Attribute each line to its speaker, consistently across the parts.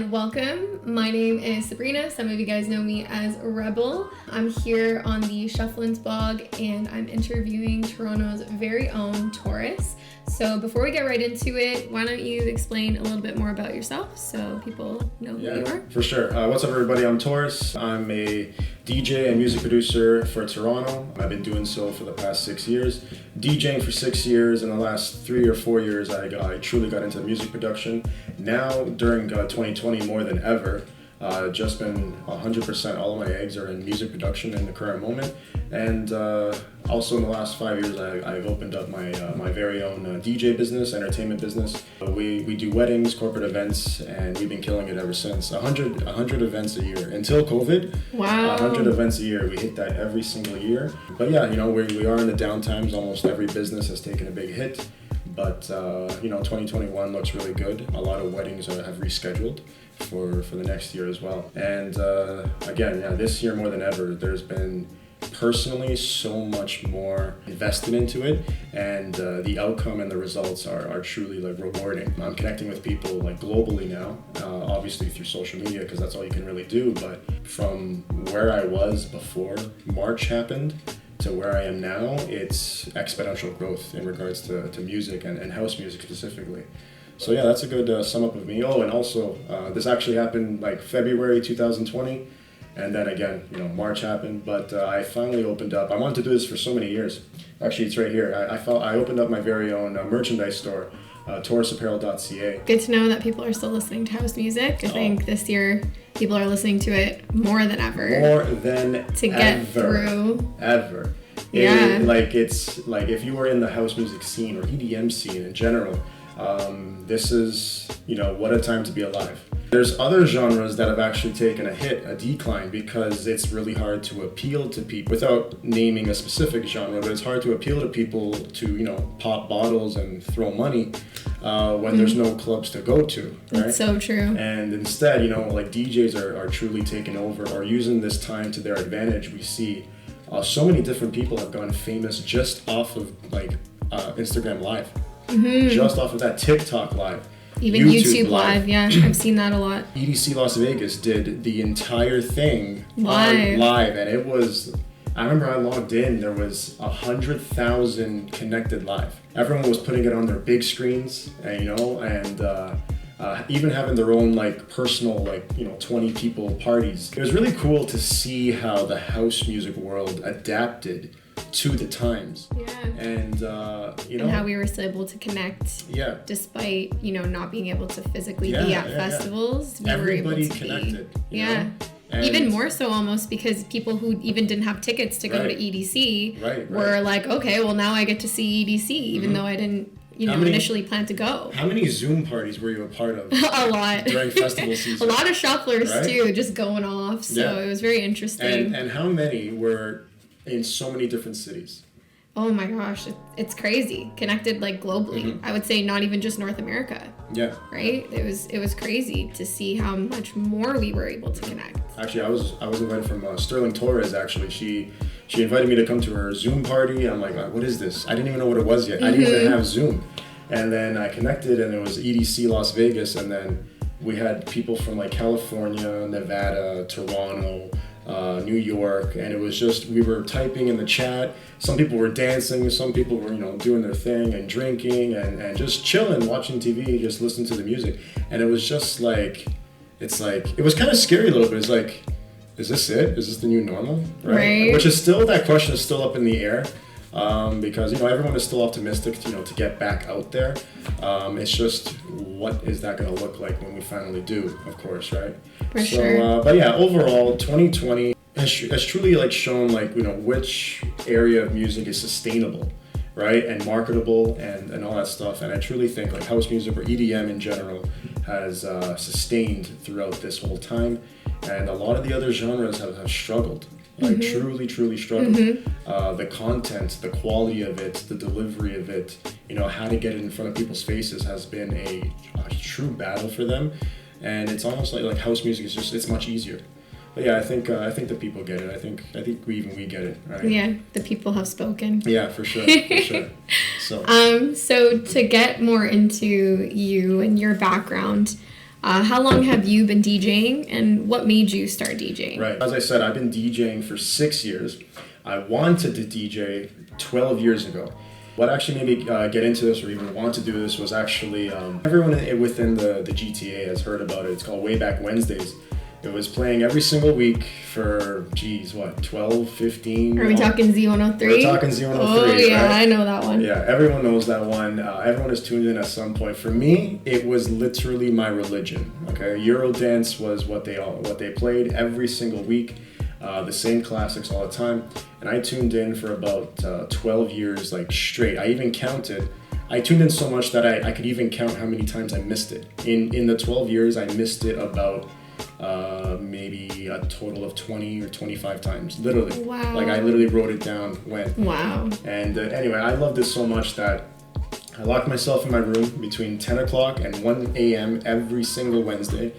Speaker 1: and welcome. My name is Sabrina. Some of you guys know me as Rebel. I'm here on the Shuffluence blog and I'm interviewing Toronto's very own Taurus. So before we get right into it, why don't you explain a little bit more about yourself so people know who you are?
Speaker 2: For sure. What's up, everybody? I'm Taurus. I'm a DJ and music producer for Toronto. I've been doing so for the past 6 years. DJing for 6 years. In the last 3 or 4 years, I truly got into music production. Now, during 2020, more than ever, just been 100%, all of my eggs are in music production in the current moment. And also in the last 5 years, I've opened up my very own DJ business, entertainment business. We do weddings, corporate events, and we've been killing it ever since. 100 events a year. Until COVID,
Speaker 1: wow.
Speaker 2: 100 events a year. We hit that every single year. But yeah, we are in the downtimes. Almost every business has taken a big hit. But 2021 looks really good. A lot of weddings have rescheduled for the next year as well. And again, this year more than ever, there's been personally so much more invested into it, and the outcome and the results are truly rewarding. I'm connecting with people globally now, obviously through social media because that's all you can really do. But from where I was before March happened to where I am now, it's exponential growth in regards to music and house music specifically. So yeah, that's a good sum up of me. Oh, and also this actually happened February 2020, and then again, March happened. But I finally opened up. I wanted to do this for so many years. Actually, it's right here. I opened up my very own merchandise store, taurusapparel.ca.
Speaker 1: Good to know that people are still listening to house music. I think this year people are listening to it more than ever.
Speaker 2: More than
Speaker 1: to get through.
Speaker 2: Ever.
Speaker 1: Yeah.
Speaker 2: It's if you were in the house music scene or EDM scene in general, this is, what a time to be alive. There's other genres that have actually taken a decline, because it's really hard to appeal to people, without naming a specific genre, but it's hard to appeal to people to, pop bottles and throw money when there's no clubs to go to, right?
Speaker 1: That's so true.
Speaker 2: And instead, DJs are truly taking over or using this time to their advantage. We see so many different people have gone famous just off of Instagram Live. Mm-hmm. Just off of that, TikTok Live.
Speaker 1: Even YouTube Live, yeah, I've seen that a lot.
Speaker 2: EDC Las Vegas did the entire thing
Speaker 1: live,
Speaker 2: and it was, I remember I logged in, there was 100,000 connected live. Everyone was putting it on their big screens, and even having their own personal 20 people parties. It was really cool to see how the house music world adapted to the times.
Speaker 1: Yeah.
Speaker 2: And
Speaker 1: and how we were still able to connect.
Speaker 2: Yeah.
Speaker 1: Despite not being able to physically be at festivals, we
Speaker 2: Everybody
Speaker 1: were able to
Speaker 2: connected.
Speaker 1: be. Yeah. Even more so almost, because people who even didn't have tickets to go to EDC were like, okay, well now I get to see EDC, even though I didn't initially plan to go.
Speaker 2: How many Zoom parties were you a part of?
Speaker 1: A lot.
Speaker 2: During festival season.
Speaker 1: A lot of shufflers too, just going off. So it was very interesting.
Speaker 2: And how many were in so many different cities?
Speaker 1: Oh my gosh, it's crazy. Connected globally. Mm-hmm. I would say not even just North America.
Speaker 2: Yeah.
Speaker 1: Right? It was crazy to see how much more we were able to connect.
Speaker 2: Actually, I was invited from Sterling Torres. Actually, she invited me to come to her Zoom party. I'm like, what is this? I didn't even know what it was yet. I didn't even have Zoom. And then I connected, and it was EDC Las Vegas, and then we had people from California, Nevada, Toronto, New York, and it was just, we were typing in the chat. Some people were dancing, some people were doing their thing and drinking and just chilling, watching TV, just listening to the music. And it was just it was kind of scary a little bit. It's is this it? Is this the new normal? Right. Which is still, that question is still up in the air. Because everyone is still optimistic to get back out there. It's just, what is that going to look like when we finally do, of course, right?
Speaker 1: For sure.
Speaker 2: But yeah, overall, 2020 has truly shown which area of music is sustainable, right, and marketable and all that stuff. And I truly think house music or EDM in general has sustained throughout this whole time, and a lot of the other genres have struggled. Truly struggled. Mm-hmm. The content, the quality of it, the delivery of it, how to get it in front of people's faces has been a true battle for them. And it's almost like house music is it's much easier. But yeah, I think the people get it. I think we get it, right?
Speaker 1: Yeah, the people have spoken.
Speaker 2: Yeah, for sure. So
Speaker 1: so to get more into you and your background, How long have you been DJing, and what made you start DJing?
Speaker 2: Right. As I said, I've been DJing for 6 years. I wanted to DJ 12 years ago. What actually made me get into this or even want to do this was actually everyone within the GTA has heard about it. It's called Wayback Wednesdays. It was playing every single week for, 12, 15.
Speaker 1: Are we talking Z103?
Speaker 2: We're talking Z103.
Speaker 1: Oh, yeah,
Speaker 2: right?
Speaker 1: I know that one.
Speaker 2: Yeah, everyone knows that one. Everyone is tuned in at some point. For me, it was literally my religion. Okay, Eurodance was what they played every single week. The same classics all the time. And I tuned in for about 12 years, like straight. I even counted. I tuned in so much that I could even count how many times I missed it. In the 12 years, I missed it about maybe a total of 20 or 25 times, literally.
Speaker 1: Wow.
Speaker 2: Like I literally wrote it down when.
Speaker 1: Wow.
Speaker 2: And anyway, I loved it so much that I locked myself in my room between 10 o'clock and 1 a.m. every single Wednesday.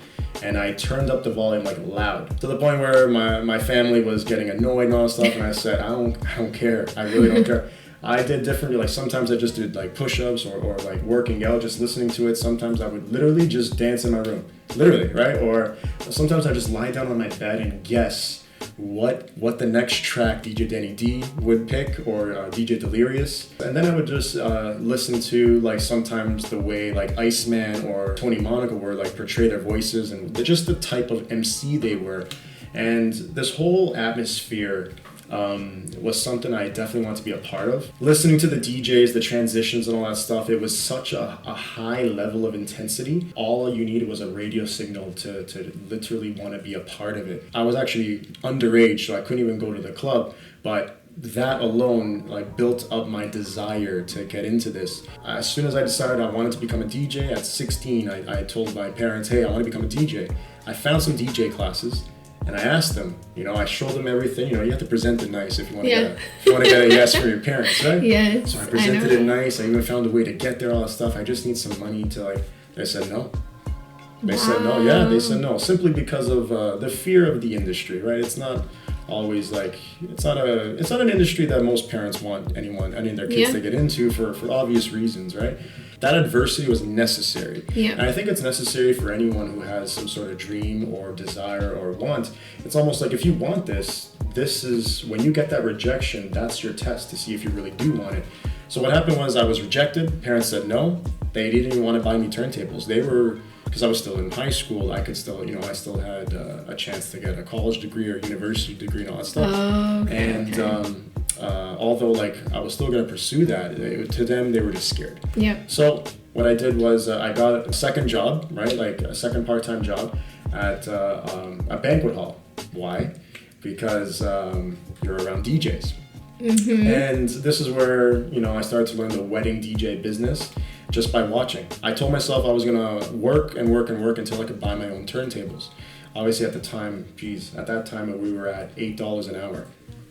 Speaker 2: And I turned up the volume like loud to the point where my family was getting annoyed and all that stuff. And I said, I don't care. I really don't care. I did differently. Like sometimes I just did like push-ups or like working out, just listening to it. Sometimes I would literally just dance in my room, literally, right? Or sometimes I just lie down on my bed and guess what the next track DJ Danny D would pick or DJ Delirious. And then I would just listen to like sometimes the way like Iceman or Tony Monaco were like portray their voices and just the type of MC they were. And this whole atmosphere was something I definitely want to be a part of. Listening to the DJs, the transitions and all that stuff, it was such a high level of intensity. All you needed was a radio signal to literally want to be a part of it. I was actually underage, so I couldn't even go to the club, but that alone like built up my desire to get into this. As soon as I decided I wanted to become a DJ at 16, I told my parents, hey, I want to become a DJ. I found some DJ classes. And I asked them, I showed them everything. You have to present it nice if you want to get a yes from your parents, right?
Speaker 1: Yes.
Speaker 2: So I presented it nice. I even found a way to get there, all that stuff. I just need some money to They said no. They said no. Yeah, they said no. Simply because of the fear of the industry, right? It's not always it's not an industry that most parents want any of their kids to get into for obvious reasons, right? That adversity was necessary.
Speaker 1: Yeah.
Speaker 2: And I think it's necessary for anyone who has some sort of dream or desire or want. It's almost like if you want this is when you get that rejection, that's your test to see if you really do want it. So what happened was I was rejected. Parents said no. They didn't even want to buy me turntables. They were, because I was still in high school, I could still, I still had a chance to get a college degree or university degree and all that stuff.
Speaker 1: Oh, okay,
Speaker 2: Although I was still going to pursue that, to them they were just scared.
Speaker 1: Yeah.
Speaker 2: So what I did was I got a second job, right? Like a second part-time job at a banquet hall. Why? Because you're around DJs. Mm-hmm. And this is where, I started to learn the wedding DJ business just by watching. I told myself I was going to work and work and work until I could buy my own turntables. Obviously at that time we were at $8 an hour.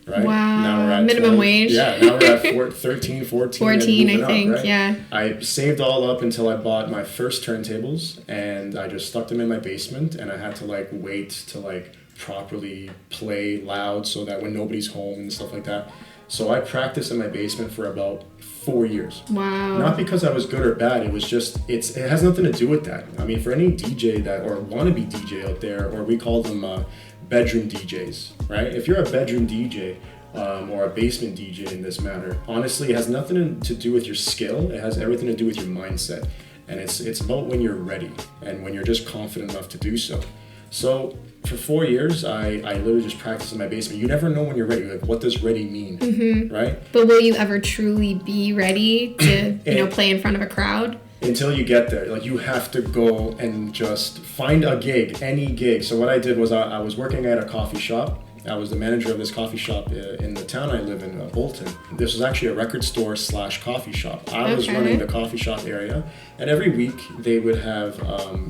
Speaker 2: Right?
Speaker 1: Wow.
Speaker 2: Now we're at
Speaker 1: minimum
Speaker 2: 12,
Speaker 1: wage.
Speaker 2: Yeah, now we're at 13, 14.
Speaker 1: 14, I think,
Speaker 2: up, right?
Speaker 1: yeah.
Speaker 2: I saved all up until I bought my first turntables, and I just stuck them in my basement, and I had to wait to properly play loud so that when nobody's home and stuff like that. So I practiced in my basement for about 4 years.
Speaker 1: Wow.
Speaker 2: Not because I was good or bad, it was just, it has nothing to do with that. I mean, for any DJ or wannabe DJ out there, or we call them bedroom DJs, right? If you're a bedroom DJ or a basement DJ in this matter, honestly, it has nothing to do with your skill. It has everything to do with your mindset. And it's about when you're ready and when you're just confident enough to do so. So for 4 years, I literally just practiced in my basement. You never know when you're ready. What does ready mean, right?
Speaker 1: But will you ever truly be ready to, play in front of a crowd?
Speaker 2: Until you get there, you have to go and just find a gig, any gig. So what I did was I was working at a coffee shop. I was the manager of this coffee shop in the town I live in, Bolton. This was actually a record store / coffee shop. I was running the coffee shop area, and every week they would have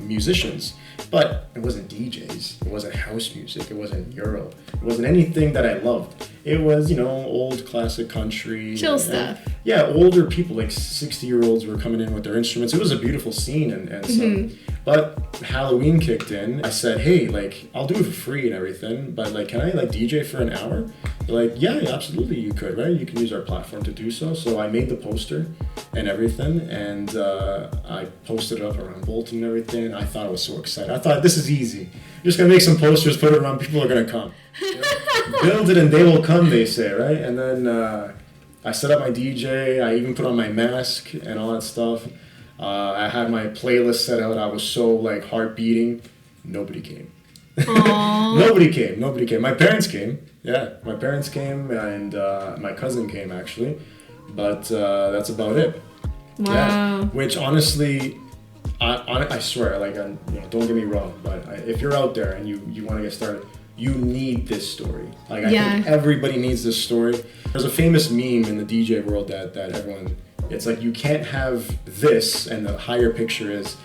Speaker 2: musicians. But it wasn't DJs, it wasn't house music, it wasn't Euro, it wasn't anything that I loved. It was, old classic country.
Speaker 1: Chill stuff.
Speaker 2: older people, like 60-year-olds were coming in with their instruments. It was a beautiful scene and stuff. But Halloween kicked in. I said, hey, like, I'll do it for free and everything, but like, can I like DJ for an hour? They're like, yeah, absolutely, you could, right? You can use our platform to do so. So I made the poster and everything, and I posted it up around Bolton and everything. I thought I was so excited. I thought, this is easy. You're just gonna make some posters, put it around, people are gonna come. You know? Build it and they will come, they say, right? And then I set up my DJ, I even put on my mask and all that stuff. I had my playlist set out. I was so like heart beating. Nobody came. Nobody came. My parents came. Yeah, my parents came and my cousin came actually. But that's about it.
Speaker 1: Wow.
Speaker 2: Yeah. Which honestly, I swear, like, don't get me wrong, but if you're out there and you want to get started, you need this story. Like, I think everybody needs this story. There's a famous meme in the DJ world that everyone, it's like, you can't have this, and the higher picture is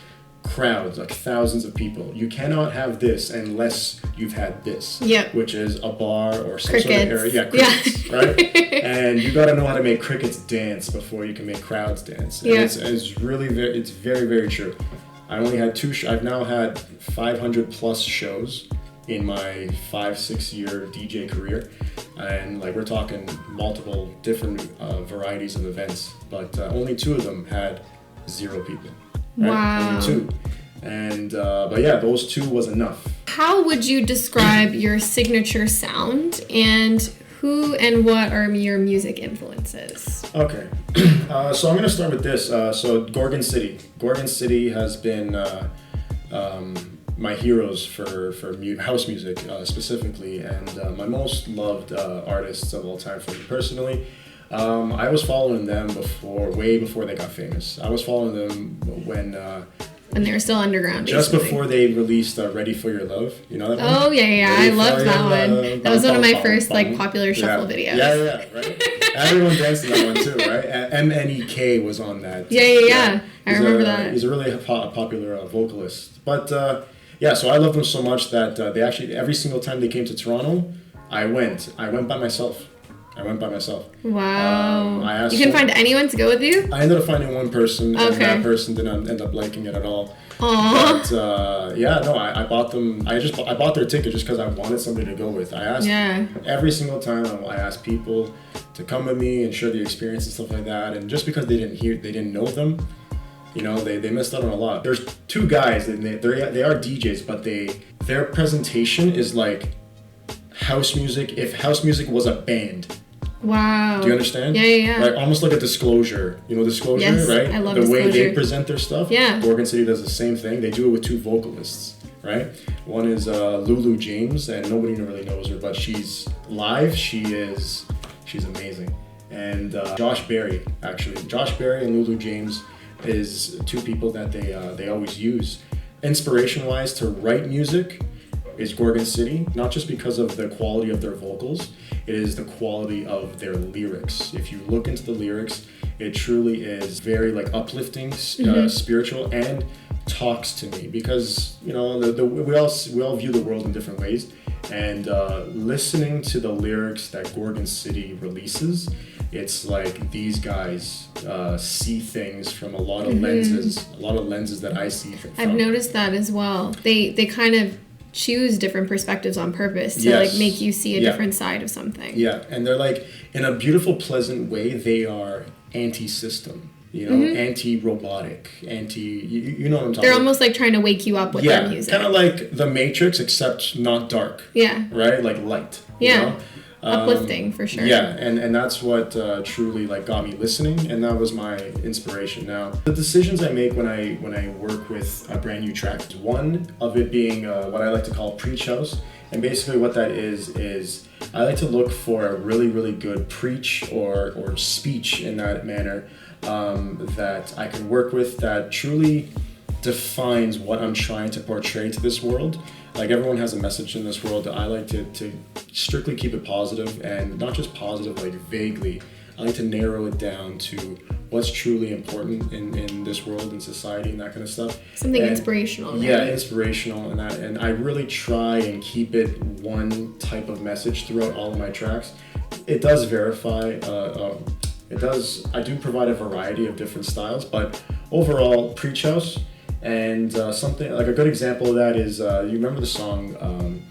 Speaker 2: crowds, like thousands of people. You cannot have this unless you've had this, which is a bar or some
Speaker 1: crickets.
Speaker 2: Sort of area. Yeah, crickets, right? And you got to know how to make crickets dance before you can make crowds dance. And it's really it's very, very true. I only had I've now had 500 plus shows in my 5-6 year DJ career, and like we're talking multiple different varieties of events, but only 2 of them had 0 people. Right?
Speaker 1: Wow.
Speaker 2: Only 2. And but yeah, those 2 was enough.
Speaker 1: How would you describe your signature sound, and who and what are your music influences?
Speaker 2: Okay, so I'm gonna start with this. So Gorgon City has been my heroes for house music specifically, and my most loved artists of all time for me personally. I was following them way before they got famous. I was following them when
Speaker 1: they were still underground.
Speaker 2: Just
Speaker 1: basically.
Speaker 2: Before they released "Ready for Your Love," you know that one?
Speaker 1: Oh yeah, I loved that one. That was one of my first like popular shuffle videos.
Speaker 2: Yeah, right. Everyone danced to that one too, right? MNEK was on that.
Speaker 1: Yeah. I remember that.
Speaker 2: He's a really popular vocalist, but yeah. So I loved them so much that they actually every single time they came to Toronto, I went by myself.
Speaker 1: Wow.
Speaker 2: I asked
Speaker 1: you couldn't find anyone to go with you?
Speaker 2: I ended up finding one person, and that person didn't end up liking it at all.
Speaker 1: Aww.
Speaker 2: But I bought them. I bought their ticket just because I wanted somebody to go with. I asked every single time. I asked people to come with me and share the experience and stuff like that. And just because they didn't know them, they missed out on a lot. There's 2 guys, and they are DJs, but their presentation is like house music. If house music was a band.
Speaker 1: Wow.
Speaker 2: Do you understand?
Speaker 1: Yeah.
Speaker 2: Like almost like a Disclosure. You know Disclosure,
Speaker 1: yes,
Speaker 2: right?
Speaker 1: I love
Speaker 2: the
Speaker 1: Disclosure.
Speaker 2: way they present their stuff.
Speaker 1: Yeah.
Speaker 2: Gorgon City does the same thing. They do it with 2 vocalists, right? One is Lulu James, and nobody really knows her, but she's live. She's amazing. And Josh Berry and Lulu James is 2 people that they always use. Inspiration-wise to write music is Gorgon City, not just because of the quality of their vocals, it is the quality of their lyrics. If you look into the lyrics, it truly is very like uplifting, spiritual, and talks to me because we all view the world in different ways, and listening to the lyrics that Gorgon City releases, it's like these guys see things from a lot of lenses that I see from.
Speaker 1: I've noticed that as well. They kind of choose different perspectives on purpose to like make you see a different side of something.
Speaker 2: Yeah, and they're like, in a beautiful, pleasant way, they are anti-system, anti-robotic, you know what I'm talking about.
Speaker 1: They're almost like trying to wake you up with their music.
Speaker 2: Kind of like The Matrix, except not dark.
Speaker 1: Yeah.
Speaker 2: Right? Like light.
Speaker 1: Yeah.
Speaker 2: You know?
Speaker 1: Uplifting for sure.
Speaker 2: Yeah, and that's what truly like got me listening, and that was my inspiration. Now, the decisions I make when I work with a brand new track, one of it being what I like to call preach house, and basically what that is I like to look for a really, really good preach or speech in that manner that I can work with that truly defines what I'm trying to portray to this world. Like everyone has a message in this world. I like to strictly keep it positive, and not just positive like vaguely. I like to narrow it down to what's truly important in this world and society and that kind of stuff.
Speaker 1: Something inspirational. Right?
Speaker 2: Yeah, inspirational and I really try and keep it one type of message throughout all of my tracks. It does I do provide a variety of different styles, but overall, preach house. And something like a good example of that is you remember the song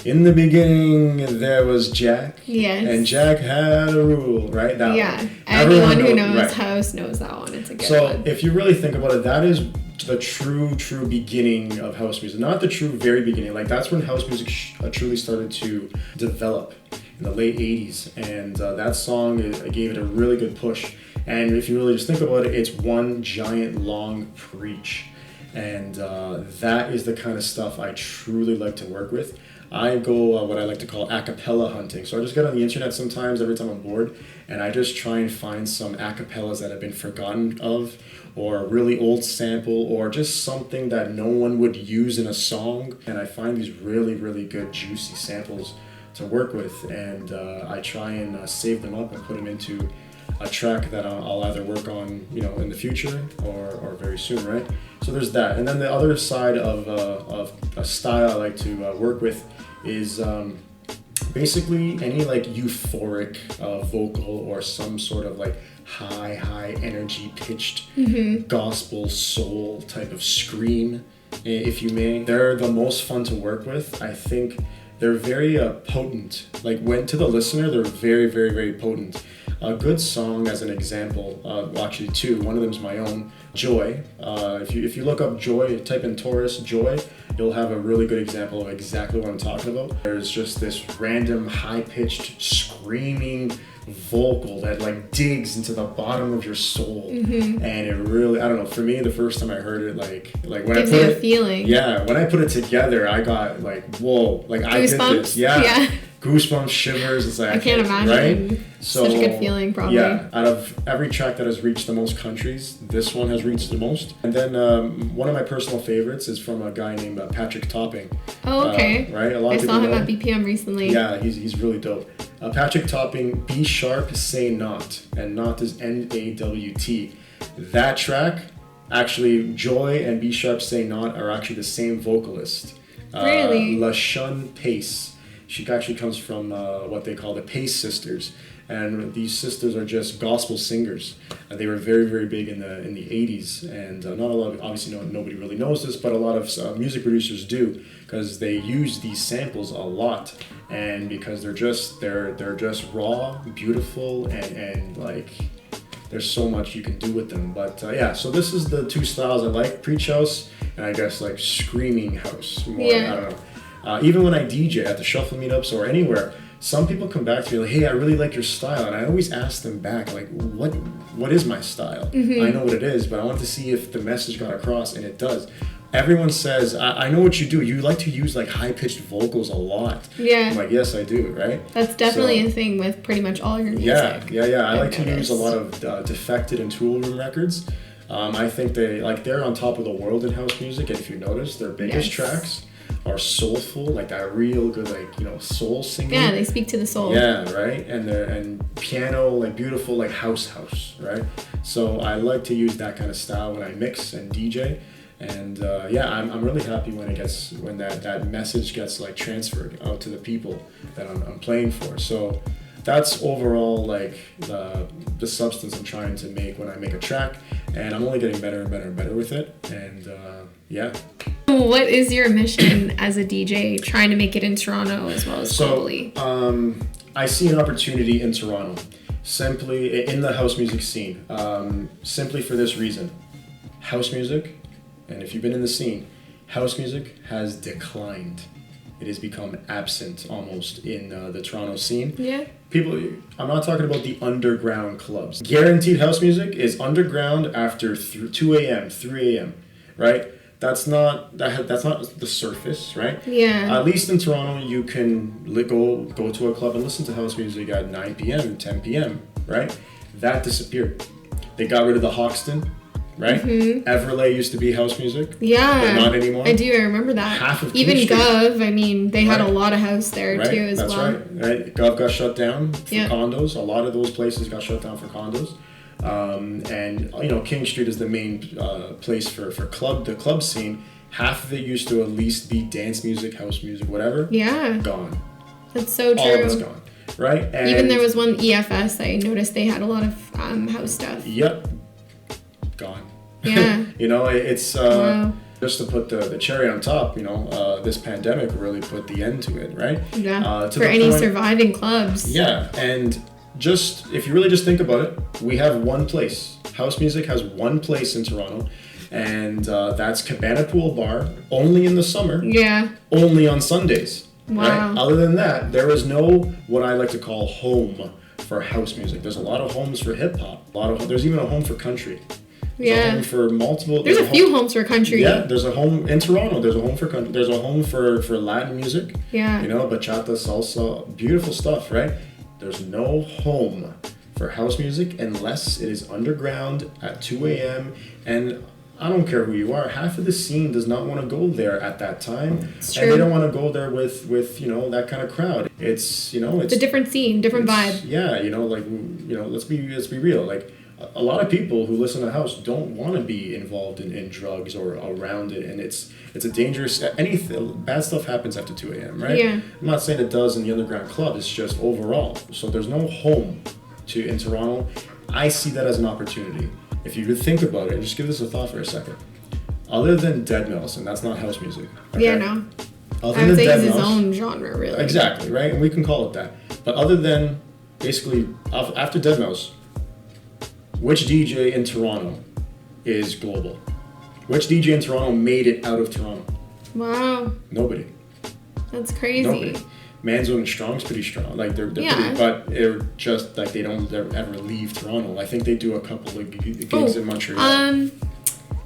Speaker 2: "In the Beginning There Was Jack."
Speaker 1: Yes.
Speaker 2: And Jack had a rule, right? That
Speaker 1: one. Anyone who knows house knows that one. It's a good one.
Speaker 2: So if you really think about it, that is the true beginning of house music. Not the true very beginning. Like that's when house music truly started to develop in the late 80s. And that song gave it a really good push. And if you really just think about it, it's one giant long preach. And that is the kind of stuff I truly like to work with. I go what I like to call a cappella hunting. So I just get on the internet sometimes every time I'm bored, and I just try and find some a cappellas that have been forgotten of, or a really old sample, or just something that no one would use in a song. And I find these really, really good juicy samples to work with, and I try and save them up and put them into a track that I'll either work on, in the future or very soon, right? So there's that. And then the other side of a style I like to work with is basically any like euphoric vocal or some sort of like high energy pitched gospel soul type of scream, if you may. They're the most fun to work with. I think they're very potent. Like when to the listener, they're very, very, very potent. A good song, as an example, actually two. One of them is my own, Joy. If you look up Joy, type in Taurus, Joy, you'll have a really good example of exactly what I'm talking about. There's just this random high-pitched screaming vocal that like digs into the bottom of your soul, and it really, I don't know, for me the first time I heard it, like when
Speaker 1: gives
Speaker 2: I put
Speaker 1: you
Speaker 2: it,
Speaker 1: a feeling.
Speaker 2: Yeah, when I put it together, I got like, whoa, like I did this, yeah. Goosebumps, shivers. It's like
Speaker 1: I can't imagine.
Speaker 2: Right? So,
Speaker 1: such a good feeling, probably.
Speaker 2: Yeah, out of every track that has reached the most countries, this one has reached the most. And then one of my personal favorites is from a guy named Patrick Topping.
Speaker 1: Oh, okay.
Speaker 2: Right, a lot
Speaker 1: I
Speaker 2: of people
Speaker 1: saw him
Speaker 2: know
Speaker 1: at BPM recently.
Speaker 2: Yeah, he's really dope. Patrick Topping, B sharp, say not, and not is NAWT. That track, actually, Joy and B sharp, say not are actually the same vocalist.
Speaker 1: Really?
Speaker 2: LaShun Pace. She actually comes from what they call the Pace Sisters, and these sisters are just gospel singers. They were very, very big in the 80s, and not a lot of, obviously nobody really knows this, but a lot of music producers do, because they use these samples a lot, and because they're just raw, beautiful, and like there's so much you can do with them. But yeah, so this is the two styles I like: preach house and I guess like screaming house. More,
Speaker 1: yeah.
Speaker 2: I don't know. Even when I DJ at the Shuffle meetups or anywhere, some people come back to me like, hey, I really like your style. And I always ask them back, like, what is my style? I know what it is, but I want to see if the message got across, and it does. Everyone says, I know what you do. You like to use like high-pitched vocals a lot.
Speaker 1: Yeah.
Speaker 2: I'm like, yes, I do, right?
Speaker 1: That's definitely a thing with pretty much all your music.
Speaker 2: Yeah. I like to use a lot of Defected and Tool Room records. I think they're on top of the world in house music, and if you notice, their biggest tracks are soulful, like that real good, like, soul singing.
Speaker 1: Yeah, they speak to the soul.
Speaker 2: Yeah, right? And piano, like beautiful, like house, right? So I like to use that kind of style when I mix and DJ. And I'm really happy when that message gets like transferred out to the people that I'm playing for. So that's overall like the substance I'm trying to make when I make a track, and I'm only getting better and better and better with it. And yeah.
Speaker 1: What is your mission as a DJ, trying to make it in Toronto as well as globally?
Speaker 2: I see an opportunity in Toronto, simply in the house music scene, simply for this reason. House music, and if you've been in the scene, house music has declined. It has become absent almost in the Toronto scene.
Speaker 1: Yeah.
Speaker 2: I'm not talking about the underground clubs. Guaranteed house music is underground after 2 a.m., 3 a.m., right? That's not the surface, right?
Speaker 1: Yeah.
Speaker 2: At least in Toronto, you can go to a club and listen to house music at 9 p.m., 10 p.m., right? That disappeared. They got rid of the Hoxton, right? Everlay used to be house music.
Speaker 1: Yeah.
Speaker 2: But not anymore.
Speaker 1: I do. I remember that.
Speaker 2: Half of
Speaker 1: even
Speaker 2: King Street.
Speaker 1: Gov, I mean, they had a lot of house there too as
Speaker 2: That's
Speaker 1: well.
Speaker 2: Right. Gov got shut down for condos. A lot of those places got shut down for condos. And King Street is the main place for the club scene. Half of it used to at least be dance music, house music, whatever.
Speaker 1: Yeah.
Speaker 2: Gone.
Speaker 1: That's so true.
Speaker 2: All of it's gone. Right? And
Speaker 1: even there was one EFS, I noticed they had a lot of house stuff.
Speaker 2: Yep. Gone.
Speaker 1: Yeah.
Speaker 2: You know, it's
Speaker 1: Wow.
Speaker 2: just to put the cherry on top, you know, this pandemic really put the end to it, right?
Speaker 1: Yeah.
Speaker 2: To
Speaker 1: For
Speaker 2: the
Speaker 1: any
Speaker 2: point-
Speaker 1: surviving clubs.
Speaker 2: Yeah, and just if you really just think about it, we have one place. House music has one place in Toronto, and that's Cabana Pool Bar, only in the summer,
Speaker 1: Yeah.
Speaker 2: only on Sundays.
Speaker 1: Wow.
Speaker 2: Right? Other than that, there is no what I like to call home for house music. There's a lot of homes for hip hop. There's even a home for country. There's a home for multiple.
Speaker 1: There's a few homes for country.
Speaker 2: Yeah, there's a home in Toronto. There's a home for country. There's a home for Latin music.
Speaker 1: Yeah.
Speaker 2: You know, bachata, salsa, beautiful stuff, right? There's no home for house music unless it is underground at 2 a.m. And I don't care who you are. Half of the scene does not want to go there at that time,
Speaker 1: It's
Speaker 2: and
Speaker 1: true.
Speaker 2: they don't want to go there with you know that kind of crowd. It's you know
Speaker 1: It's a different scene, different vibe.
Speaker 2: Yeah, you know, like you know, let's be real. Like a lot of people who listen to house don't want to be involved in drugs or around it, and it's a dangerous. Anything bad stuff happens after 2 a.m. Right?
Speaker 1: Yeah.
Speaker 2: I'm not saying it does in the underground club. It's just overall. So there's no home in Toronto. I see that as an opportunity. If you could think about it, just give this a thought for a second. Other than Dead Mouse, and that's not house music. Okay?
Speaker 1: Yeah, no.
Speaker 2: Other
Speaker 1: I would
Speaker 2: than
Speaker 1: say
Speaker 2: Dead
Speaker 1: it's his
Speaker 2: Mouse-
Speaker 1: own genre, really.
Speaker 2: Exactly, right? And we can call it that. But other than, basically, after Dead Mouse, which DJ in Toronto is global? Which DJ in Toronto made it out of Toronto?
Speaker 1: Wow.
Speaker 2: Nobody.
Speaker 1: That's crazy.
Speaker 2: Nobody. Manzo and Strong's pretty strong. Like, they're
Speaker 1: Yeah.
Speaker 2: pretty, but they're just, like, they don't ever leave Toronto. I think they do a couple of gigs in Montreal.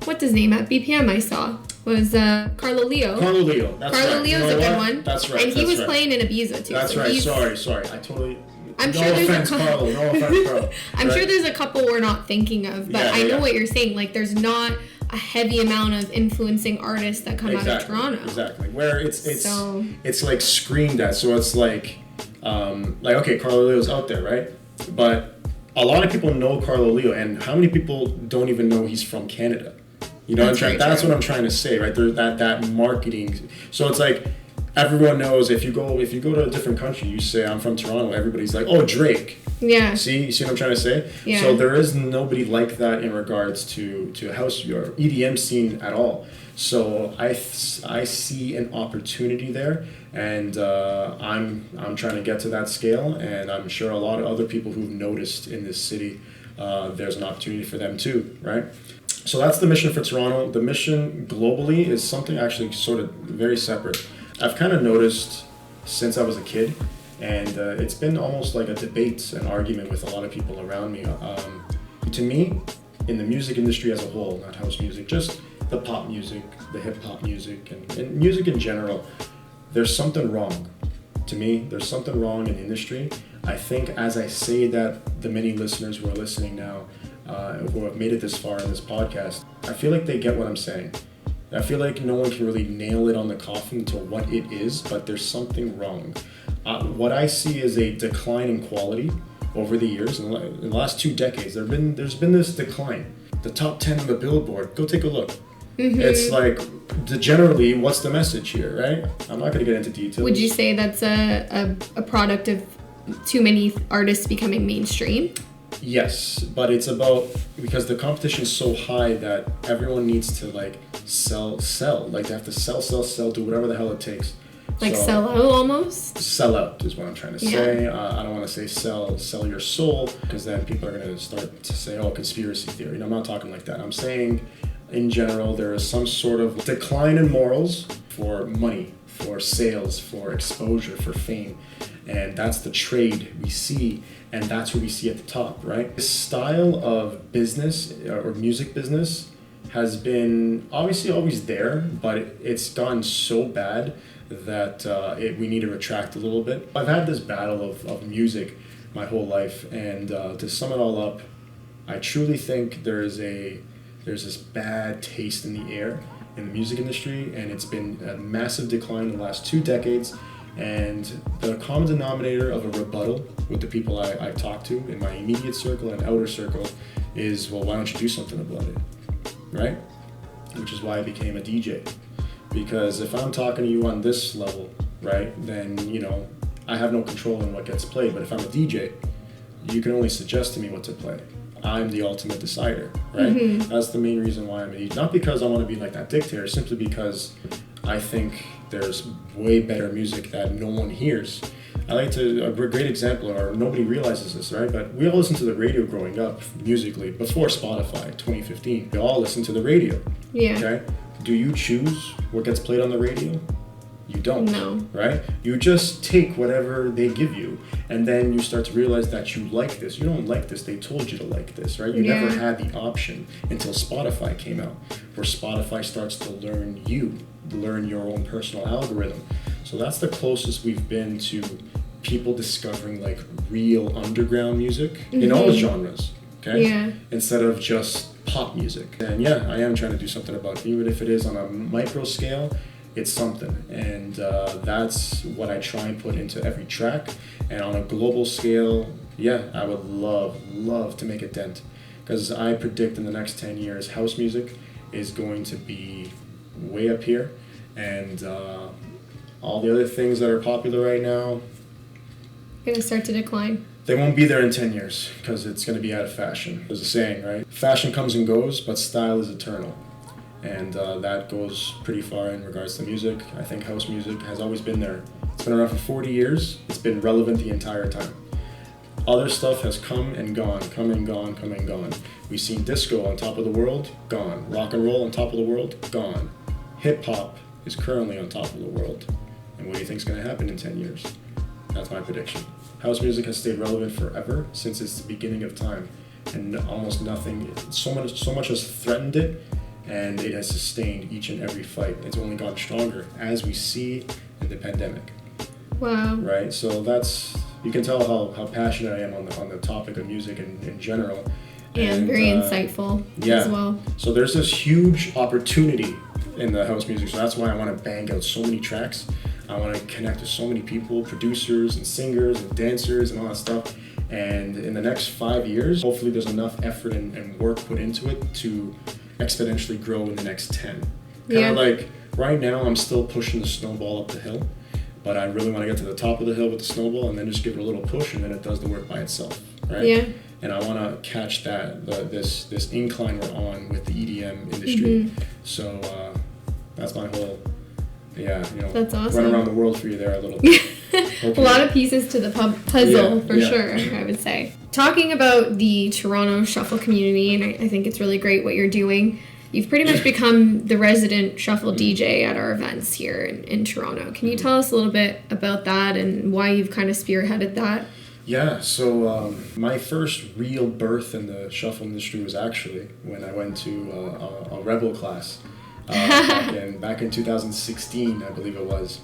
Speaker 1: What's his name at BPM I saw was Carlo Leo.
Speaker 2: Carlo Leo. That's
Speaker 1: Carlo
Speaker 2: right.
Speaker 1: Leo's
Speaker 2: You know
Speaker 1: a good
Speaker 2: what?
Speaker 1: one.
Speaker 2: That's right.
Speaker 1: And he
Speaker 2: that's
Speaker 1: was
Speaker 2: right.
Speaker 1: playing in Ibiza too.
Speaker 2: That's
Speaker 1: so
Speaker 2: right.
Speaker 1: he's-
Speaker 2: Sorry. I totally.
Speaker 1: I'm
Speaker 2: no
Speaker 1: sure there's
Speaker 2: offense, Carlo. No offense, Carlo.
Speaker 1: I'm sure there's a couple we're not thinking of, but
Speaker 2: Yeah,
Speaker 1: I know
Speaker 2: yeah.
Speaker 1: what you're saying. Like, there's not a heavy amount of influencing artists that come out of Toronto.
Speaker 2: Exactly. Where it's
Speaker 1: So-
Speaker 2: it's like screamed at. So it's like okay, Carlo Leo's out there, right? But a lot of people know Carlo Leo, and how many people don't even know he's from Canada? You know,
Speaker 1: That's very
Speaker 2: that's
Speaker 1: true.
Speaker 2: what I'm trying to say, right? There's that marketing. So it's like everyone knows if you go to a different country, you say I'm from Toronto, everybody's like, oh, Drake.
Speaker 1: Yeah.
Speaker 2: You see what I'm trying to say?
Speaker 1: Yeah.
Speaker 2: So there is nobody like that in regards to house or EDM scene at all. So I see an opportunity there, and I'm trying to get to that scale, and I'm sure a lot of other people who've noticed in this city, there's an opportunity for them too, right? So that's the mission for Toronto. The mission globally is something actually sort of very separate. I've kind of noticed since I was a kid, and it's been almost like a debate, an argument with a lot of people around me. To me, in the music industry as a whole, not house music, just the pop music, the hip hop music, and music in general, there's something wrong. To me, there's something wrong in the industry. I think as I say that, the many listeners who are listening now, who have made it this far in this podcast, I feel like they get what I'm saying. I feel like no one can really nail it on the coffin to what it is, but there's something wrong. What I see is a decline in quality over the years. In the last 2 decades, there's been this decline. The top 10 on the Billboard, go take a look.
Speaker 1: Mm-hmm.
Speaker 2: It's like, generally, what's the message here, right? I'm not going to get into details.
Speaker 1: Would you say that's a product of too many artists becoming mainstream?
Speaker 2: Yes, but it's about, because the competition is so high that everyone needs to like sell. Like they have to sell, do whatever the hell it takes.
Speaker 1: Like
Speaker 2: So,
Speaker 1: sell out almost?
Speaker 2: sell out is what I'm trying to say. I don't want to say sell your soul, because then people are going to start to say, oh, conspiracy theory. No, I'm not talking like that. I'm saying in general there is some sort of decline in morals for money, for sales, for exposure, for fame. And that's the trade we see, and that's what we see at the top, right? This style of business or music business has been obviously always there, but it's gotten so bad that we need to retract a little bit. I've had this battle of music my whole life, and to sum it all up, I truly think there's this bad taste in the air in the music industry, and it's been a massive decline in the last 2 decades. And the common denominator of a rebuttal with the people I've talked to in my immediate circle and outer circle is, well, why don't you do something about it, right? Which is why I became a DJ. Because if I'm talking to you on this level, right, then, you know, I have no control in what gets played. But if I'm a DJ, you can only suggest to me what to play. I'm the ultimate decider, right? That's the main reason why I'm a DJ. Not because I want to be like that dictator, simply because I think there's way better music that no one hears. A great example, or nobody realizes this, right? But we all listened to the radio growing up musically before Spotify, 2015. We all listened to the radio.
Speaker 1: Yeah.
Speaker 2: Okay? Do you choose what gets played on the radio? You don't.
Speaker 1: No.
Speaker 2: Right? You just take whatever they give you, and then you start to realize that you like this. You don't like this. They told you to like this, right? You never had the option until Spotify came out, where Spotify starts to learn your own personal algorithm. So that's the closest we've been to people discovering like real underground music in all genres, okay?
Speaker 1: Yeah.
Speaker 2: Instead of just pop music. And yeah, I am trying to do something about it. Even if it is on a micro scale, it's something. And that's what I try and put into every track. And on a global scale, yeah, I would love to make a dent. Because I predict in the next 10 years, house music is going to be way up here. And all the other things that are popular right now,
Speaker 1: Gonna start to decline.
Speaker 2: they won't be there in 10 years because it's going to be out of fashion. There's a saying, right? Fashion comes and goes, but style is eternal. And that goes pretty far in regards to music. I think house music has always been there. It's been around for 40 years. It's been relevant the entire time. Other stuff has come and gone, come and gone, come and gone. We've seen disco on top of the world, gone. Rock and roll on top of the world, gone. Hip hop is currently on top of the world. And what do you think is going to happen in 10 years? That's my prediction. House music has stayed relevant forever since its beginning of time, and almost nothing, so much has threatened it, and it has sustained each and every fight. It's only gotten stronger, as we see in the pandemic.
Speaker 1: Wow.
Speaker 2: Right? So that's, you can tell how passionate I am on the topic of music in general.
Speaker 1: And very insightful as well.
Speaker 2: So there's this huge opportunity in the house music, so that's why I want to bang out so many tracks. I want to connect with so many people, producers and singers and dancers and all that stuff. And in the next 5 years, hopefully there's enough effort and work put into it to exponentially grow in the next 10. Kind of like right now, I'm still pushing the snowball up the hill, but I really want to get to the top of the hill with the snowball and then just give it a little push, and then it does the work by itself, right?
Speaker 1: Yeah.
Speaker 2: And I want to catch this incline we're on with the EDM industry. So that's my whole,
Speaker 1: that's awesome.
Speaker 2: Run around the world for you there a little bit.
Speaker 1: A lot of pieces to the puzzle, for sure, I would say. Talking about the Toronto shuffle community, and I think it's really great what you're doing. You've pretty much become the resident shuffle DJ at our events here in Toronto. Can you tell us a little bit about that and why you've kind of spearheaded that?
Speaker 2: Yeah, so my first real birth in the shuffle industry was actually when I went to a Rebel class back in 2016, I believe it was.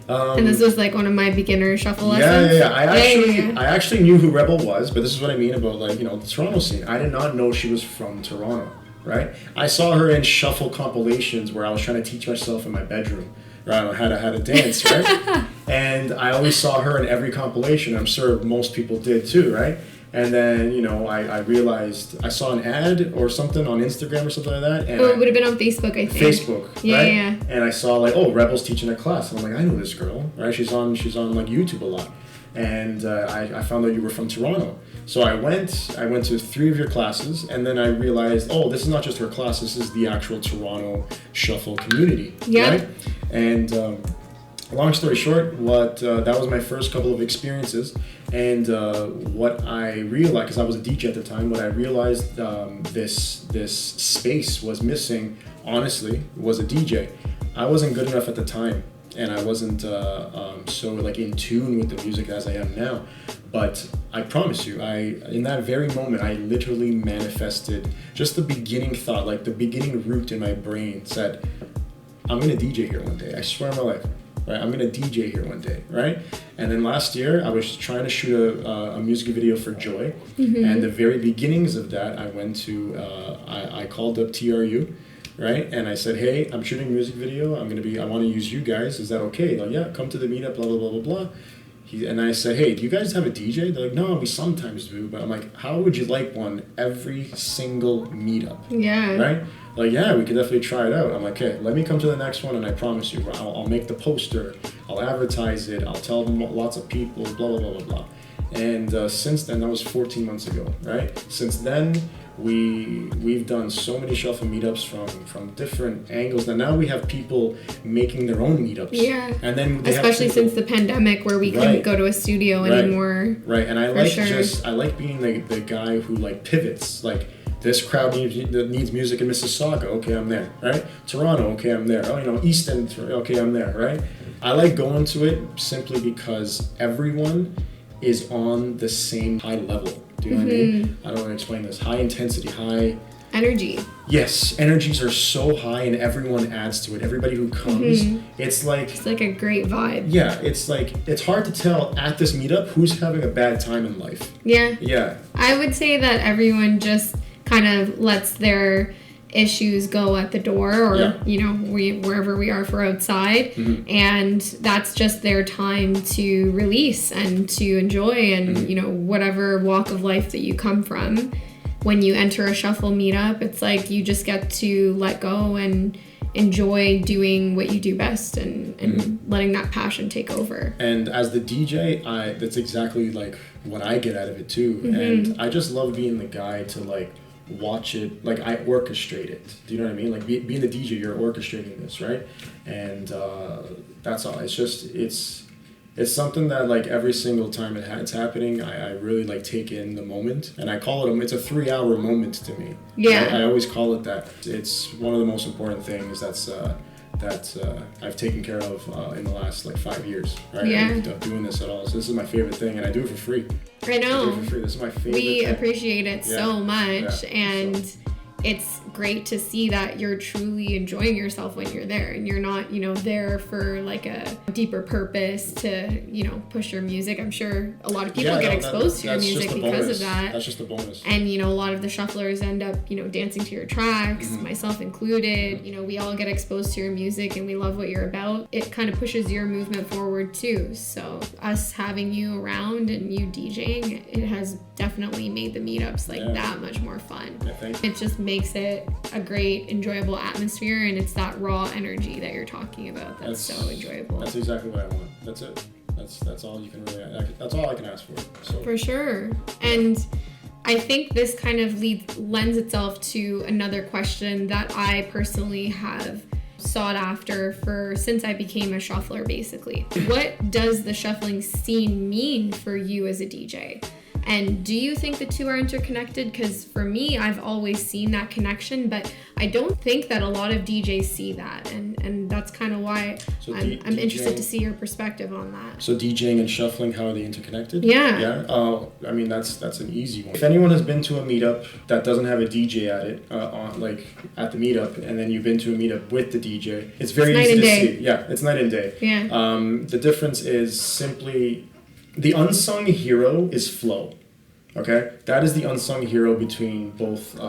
Speaker 1: And this was like one of my beginner shuffle lessons?
Speaker 2: Yeah. I actually knew who Rebel was, but this is what I mean about the Toronto scene. I did not know she was from Toronto, right? I saw her in shuffle compilations where I was trying to teach myself in my bedroom, right, on how to dance, right? And I always saw her in every compilation. I'm sure most people did too, right? And then, I realized I saw an ad or something on Instagram or something like that. And
Speaker 1: it would have been on Facebook, I think.
Speaker 2: Facebook, right?
Speaker 1: Yeah.
Speaker 2: And I saw Rebel's teaching a class. And I'm like, I know this girl, right? She's on like YouTube a lot. And I found out you were from Toronto. So I went to 3 of your classes, and then I realized, this is not just her class, this is the actual Toronto shuffle community, right? And long story short, that was my first couple of experiences, and what I realized, because I was a DJ at the time, what I realized this space was missing, honestly, was a DJ. I wasn't good enough at the time, and I wasn't so in tune with the music as I am now. But I promise you, in that very moment, I literally manifested just the beginning thought, the beginning root in my brain said, I'm gonna DJ here one day. I swear on my life. Right, I'm gonna DJ here one day, right? And then last year, I was trying to shoot a music video for Joy, and the very beginnings of that, I went to, I called up TRU, right? And I said, hey, I'm shooting a music video. I want to use you guys. Is that okay? Like, yeah, come to the meetup, blah blah blah blah blah. And I said, hey, do you guys have a DJ? They're like, no, we sometimes do. But I'm like, how would you like one every single meetup? Yeah. Right? Like, yeah, we could definitely try it out. I'm like, okay, let me come to the next one, and I promise you, I'll make the poster, I'll advertise it, I'll tell them lots of people, blah, blah, blah, blah, blah. And since then, that was 14 months ago, right? Since then, we've done so many shuffle meetups from different angles. And now we have people making their own meetups.
Speaker 1: Yeah.
Speaker 2: And then
Speaker 1: especially since the pandemic, where we couldn't go to a studio anymore.
Speaker 2: Right. And I like being the guy who like pivots. Like, this crowd needs music in Mississauga. Okay, I'm there. Right. Toronto. Okay, I'm there. Oh, East End. Okay, I'm there. Right. I like going to it simply because everyone is on the same high level. Do you know what I mean? I don't want to explain this. High intensity, high
Speaker 1: energy.
Speaker 2: Yes, energies are so high and everyone adds to it. Everybody who comes, it's like
Speaker 1: a great vibe.
Speaker 2: Yeah, it's hard to tell at this meetup who's having a bad time in life.
Speaker 1: Yeah.
Speaker 2: Yeah.
Speaker 1: I would say that everyone just kind of lets their issues go at the door, or wherever we are for outside, and that's just their time to release and to enjoy, and whatever walk of life that you come from, when you enter a shuffle meetup, it's like you just get to let go and enjoy doing what you do best, and letting that passion take over.
Speaker 2: And as the DJ, that's exactly like what I get out of it too. And I just love being the guy to like watch it, like I orchestrate it. Do you know what I mean? Like being the DJ, you're orchestrating this, right? And that's all. It's just it's something that like every single time it's happening, I really like take in the moment, and I call it it's a 3-hour moment to me.
Speaker 1: Yeah.
Speaker 2: I always call it that. It's one of the most important things that I've taken care of in the last like 5 years, right?
Speaker 1: Yeah.
Speaker 2: Doing this at all. So this is my favorite thing, and I do it for free.
Speaker 1: I know.
Speaker 2: I do it for free. This is my favorite
Speaker 1: We
Speaker 2: thing.
Speaker 1: appreciate it so much, and it's great to see that you're truly enjoying yourself when you're there, and you're not, there for like a deeper purpose to, push your music. I'm sure a lot of people get exposed to your music because of that.
Speaker 2: That's just a bonus.
Speaker 1: And, a lot of the shufflers end up, dancing to your tracks, myself included. We all get exposed to your music and we love what you're about. It kind of pushes your movement forward too. So us having you around and you DJing, it has definitely made the meetups that much more fun.
Speaker 2: Yeah, thank you.
Speaker 1: It just makes it a great, enjoyable atmosphere, and it's that raw energy that you're talking about that's so enjoyable.
Speaker 2: That's exactly what I want. That's it. That's all you can really. That's all I can ask for. So.
Speaker 1: For sure. And I think this kind of lends itself to another question that I personally have sought after since I became a shuffler, basically. What does the shuffling scene mean for you as a DJ? And do you think the two are interconnected? Because for me, I've always seen that connection, but I don't think that a lot of DJs see that. And that's kind of why I'm interested to see your perspective on that.
Speaker 2: So DJing and shuffling, how are they interconnected?
Speaker 1: Yeah.
Speaker 2: Yeah. I mean, that's an easy one. If anyone has been to a meetup that doesn't have a DJ at it, at the meetup, and then you've been to a meetup with the DJ, it's very easy to see. Yeah, it's night and day.
Speaker 1: Yeah.
Speaker 2: The difference is simply the unsung hero is flow. Okay, that is the unsung hero between both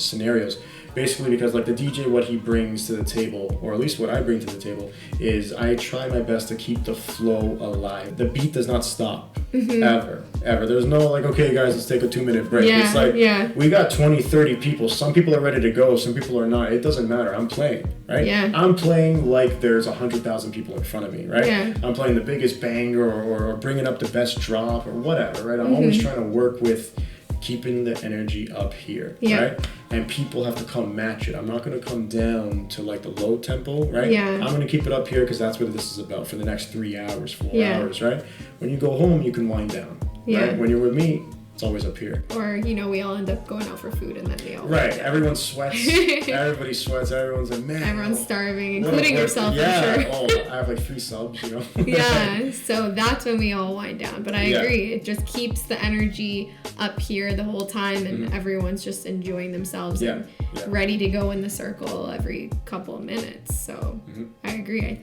Speaker 2: scenarios. Basically, because like the DJ, what he brings to the table, or at least what I bring to the table, is I try my best to keep the flow alive. The beat does not stop, ever. There's no like, okay guys, let's take a 2-minute break.
Speaker 1: Yeah,
Speaker 2: it's like, we got 20, 30 people. Some people are ready to go, some people are not. It doesn't matter, I'm playing, right?
Speaker 1: Yeah.
Speaker 2: I'm playing like there's 100,000 people in front of me, right? Yeah. I'm playing the biggest banger or bringing up the best drop or whatever, right? I'm always trying to work with keeping the energy up here, right? And people have to come match it. I'm not going to come down to like the low tempo, right? Yeah. I'm going to keep it up here because that's what this is about for the next 3 hours, 4 hours, right? When you go home, you can wind down, right? When you're with me, it's always up here.
Speaker 1: Or, we all end up going out for food and then we all...
Speaker 2: Right. Everyone sweats. Everybody sweats. Everyone's like, man.
Speaker 1: Everyone's starving, including yourself, I'm sure.
Speaker 2: I have like 3 subs,
Speaker 1: Yeah. So that's when we all wind down. But I agree. It just keeps the energy up here the whole time, and everyone's just enjoying themselves and ready to go in the circle every couple of minutes. So I agree. I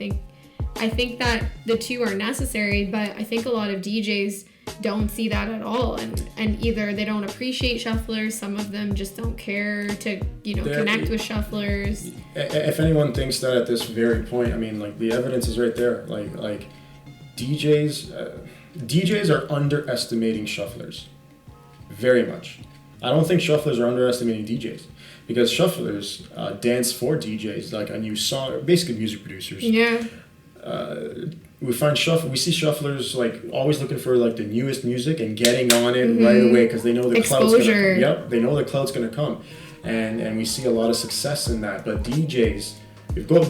Speaker 1: think that the two are necessary, but I think a lot of DJs don't see that at all, and either they don't appreciate shufflers, some of them just don't care to connect with shufflers.
Speaker 2: If anyone thinks that at this very point, I mean, like, the evidence is right there. Like DJs are underestimating shufflers very much. I don't think shufflers are underestimating DJs, because shufflers dance for DJs, like a new song, basically music producers. we see shufflers like always looking for like the newest music and getting on it right away because they know the cloud's gonna come. Yep, they know the cloud's gonna come, and we see a lot of success in that. But DJs, go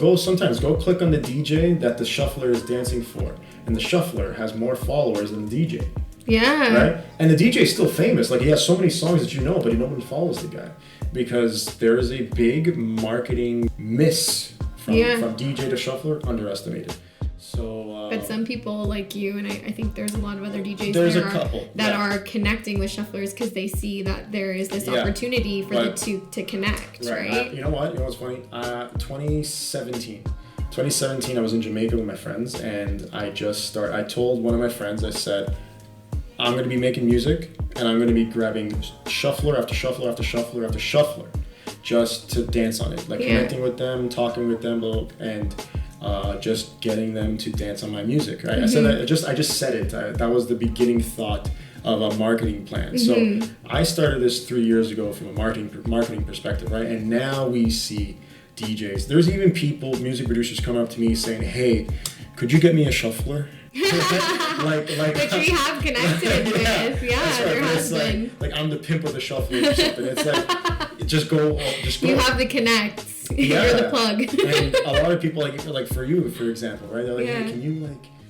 Speaker 2: click on the DJ that the shuffler is dancing for, and the shuffler has more followers than the DJ.
Speaker 1: Yeah.
Speaker 2: Right? And the DJ is still famous. Like, he has so many songs that you know, but no one follows the guy. Because there is a big marketing miss from DJ to shuffler, underestimated. So,
Speaker 1: but some people like you, and I think there's a lot of other DJs that are connecting with shufflers because they see that there is this opportunity for the two to connect, right?
Speaker 2: You know what? You know what's funny? 2017, I was in Jamaica with my friends, and I told one of my friends, I said, I'm going to be making music, and I'm going to be grabbing shuffler after shuffler after shuffler after shuffler just to dance on it. Like, connecting with them, talking with them, and just getting them to dance on my music, right? I said that, I just said it. That was the beginning thought of a marketing plan. So I started this 3 years ago from a marketing perspective, right? And now we see DJs. There's even music producers come up to me saying, hey, could you get me a shuffler? like
Speaker 1: which we have connected with. There has been.
Speaker 2: Like I'm the pimp of the shuffler or something. It's like just go.
Speaker 1: You have the connects. You're the plug.
Speaker 2: And a lot of people like for you, for example, right? They're like, hey,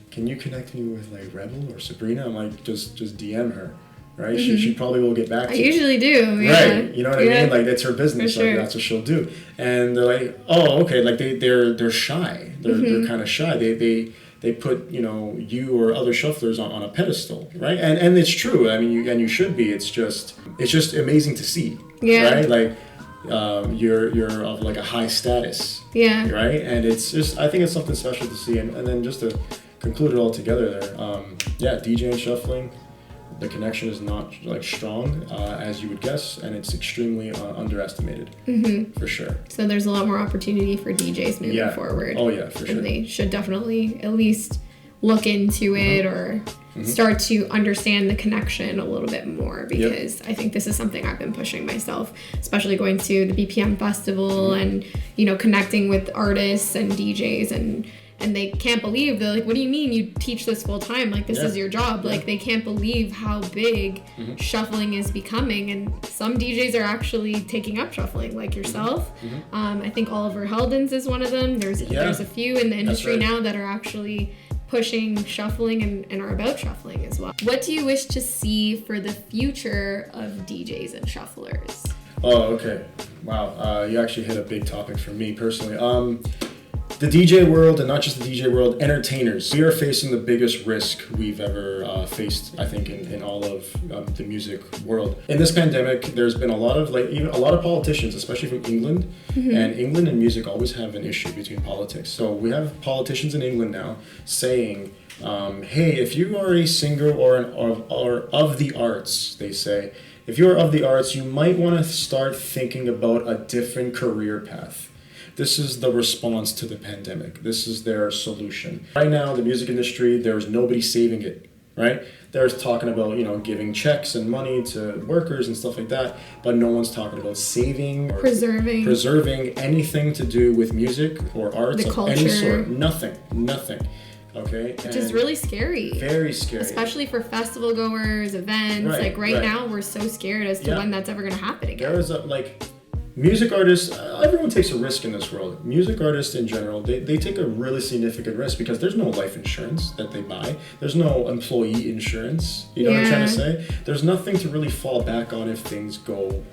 Speaker 2: can you connect me with like Rebel or Sabrina? I'm like, just DM her. Right? She probably will get back to you.
Speaker 1: I usually do. Yeah.
Speaker 2: Right. You know what I mean? Like, that's her business. Sure. Like, that's what she'll do. And they're like, oh, okay. Like they're shy. They're kind of shy. They put, you or other shufflers on a pedestal, right? And it's true. I mean, you should be. It's just amazing to see. Yeah. Right? Like, you're of like a high status. Yeah. Right? And it's just, I think it's something special to see. And then just to conclude it all together there, DJ and shuffling, the connection is not like strong as you would guess, and it's extremely underestimated for sure.
Speaker 1: So there's a lot more opportunity for DJs moving forward.
Speaker 2: Oh yeah, for sure.
Speaker 1: And they should definitely at least look into it or start to understand the connection a little bit more, because I think this is something I've been pushing myself, especially going to the BPM festival and connecting with artists and DJs and they can't believe, they're like, what do you mean you teach this full time? Like, this is your job. Like, they can't believe how big shuffling is becoming. And some DJs are actually taking up shuffling, like yourself. I think Oliver Heldens is one of them. There's a few in the industry now that are actually pushing shuffling and are about shuffling as well. What do you wish to see for the future of DJs and shufflers?
Speaker 2: Oh, okay. Wow. You actually hit a big topic for me personally. The DJ world, and not just the DJ world, entertainers. We are facing the biggest risk we've ever faced, I think, in all of the music world. In this pandemic, there's been a lot of politicians, especially from England, and England and music always have an issue between politics. So we have politicians in England now saying, hey, if you are a singer or of the arts, they say, if you're of the arts, you might want to start thinking about a different career path. This is the response to the pandemic. This is their solution. Right now, the music industry, there's nobody saving it, right? There's talking about, giving checks and money to workers and stuff like that, but no one's talking about saving or preserving anything to do with music or arts of any sort. Nothing. Okay.
Speaker 1: Which is really scary.
Speaker 2: Very scary.
Speaker 1: Especially for festival goers, events. Right now, we're so scared as to when that's ever going to happen again.
Speaker 2: There is music artists, everyone takes a risk in this world. Music artists in general, they take a really significant risk because there's no life insurance that they buy. There's no employee insurance. You know what I'm trying to say? There's nothing to really fall back on if things go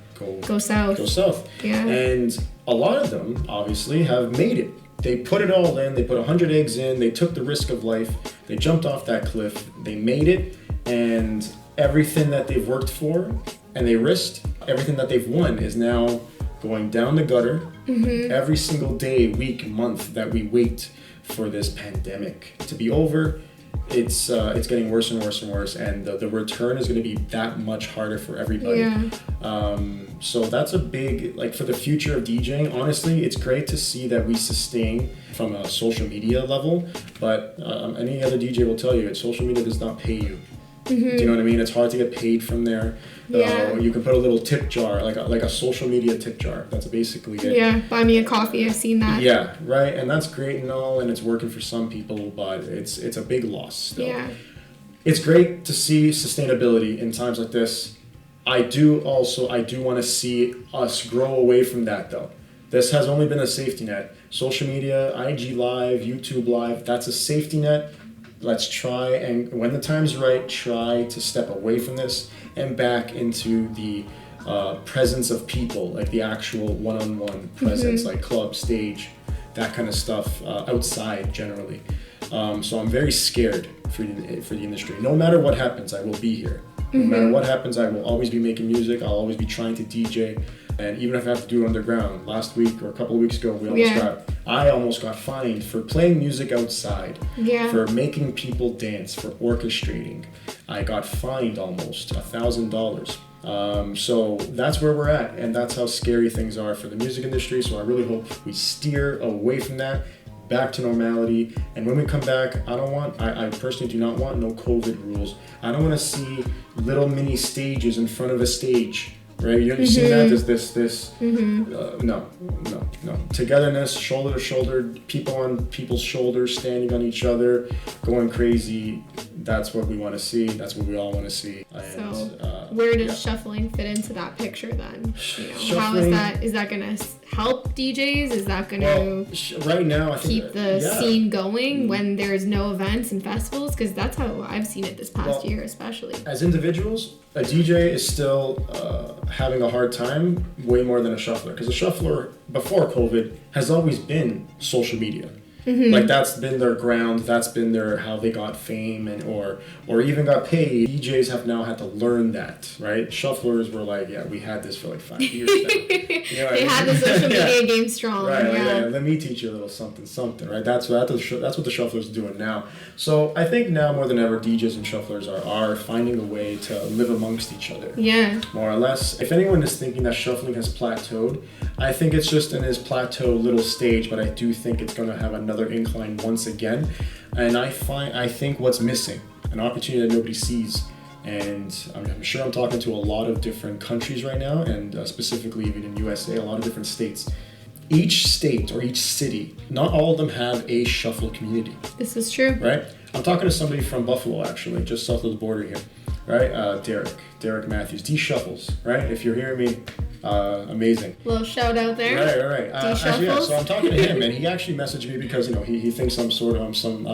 Speaker 2: south. Yeah. And a lot of them, obviously, have made it. They put it all in. They put 100 eggs in. They took the risk of life. They jumped off that cliff. They made it. And everything that they've worked for and they risked, everything that they've won is now going down the gutter every single day, week, month that we wait for this pandemic to be over. It's getting worse and worse and worse, and the return is going to be that much harder for everybody. Yeah. So that's a big, for the future of DJing, honestly, it's great to see that we sustain from a social media level, but any other DJ will tell you that social media does not pay you. Do you know what I mean? It's hard to get paid from there.
Speaker 1: Yeah.
Speaker 2: You can put a little tip jar, like a social media tip jar. That's basically it.
Speaker 1: Yeah, buy me a coffee. I've seen that.
Speaker 2: Yeah, right. And that's great and all, and it's working for some people, but it's a big loss still.
Speaker 1: Yeah.
Speaker 2: It's great to see sustainability in times like this. I do want to see us grow away from that though. This has only been a safety net. Social media, IG Live, YouTube Live, that's a safety net. Let's try, and when the time's right, try to step away from this and back into the presence of people, like the actual one-on-one presence, like club, stage, that kind of stuff, outside generally. So I'm very scared for the industry. No matter what happens, I will be here. No matter what happens, I will always be making music. I'll always be trying to DJ. And even if I have to do it underground, last week or a couple of weeks ago, I almost got fined for playing music outside, for making people dance, for orchestrating. I got fined almost $1,000. So that's where we're at, and that's how scary things are for the music industry. So I really hope we steer away from that, back to normality. And when we come back, I personally do not want no COVID rules. I don't want to see little mini stages in front of a stage. Right, you see that as this. No. Togetherness, shoulder to shoulder, people on people's shoulders, standing on each other, going crazy. That's what we want to see. That's what we all want to see. And,
Speaker 1: so, where does shuffling fit into that picture then? How is that going to help DJs? Is that going to
Speaker 2: right now I think
Speaker 1: keep the scene going when there's no events and festivals? Because that's how I've seen it this past year, especially.
Speaker 2: As individuals, a DJ is still having a hard time way more than a shuffler, because a shuffler before COVID has always been social media. Like that's been their ground, that's been their how they got fame and or even got paid. DJs have now had to learn that, right? Shufflers were like, we had this for like 5 years now.
Speaker 1: They had the social media game strong.
Speaker 2: Right, let me teach you a little something, right? That's what the shufflers are doing now. So I think now more than ever, DJs and shufflers are finding a way to live amongst each other. Yeah. More or less. If anyone is thinking that shuffling has plateaued, I think it's just in this plateau little stage, but I do think it's going to have another incline once again. And I think what's missing, an opportunity that nobody sees. And I'm sure I'm talking to a lot of different countries right now, and specifically even in USA, a lot of different states. Each state or each city, not all of them have a shuffle community.
Speaker 1: This is true.
Speaker 2: Right? I'm talking to somebody from Buffalo, actually, just south of the border here. Right? Derek Matthews, D Shuffles, right? If you're hearing me, amazing.
Speaker 1: Little shout out there.
Speaker 2: Right. Actually, so I'm talking to him, and he actually messaged me because he thinks I'm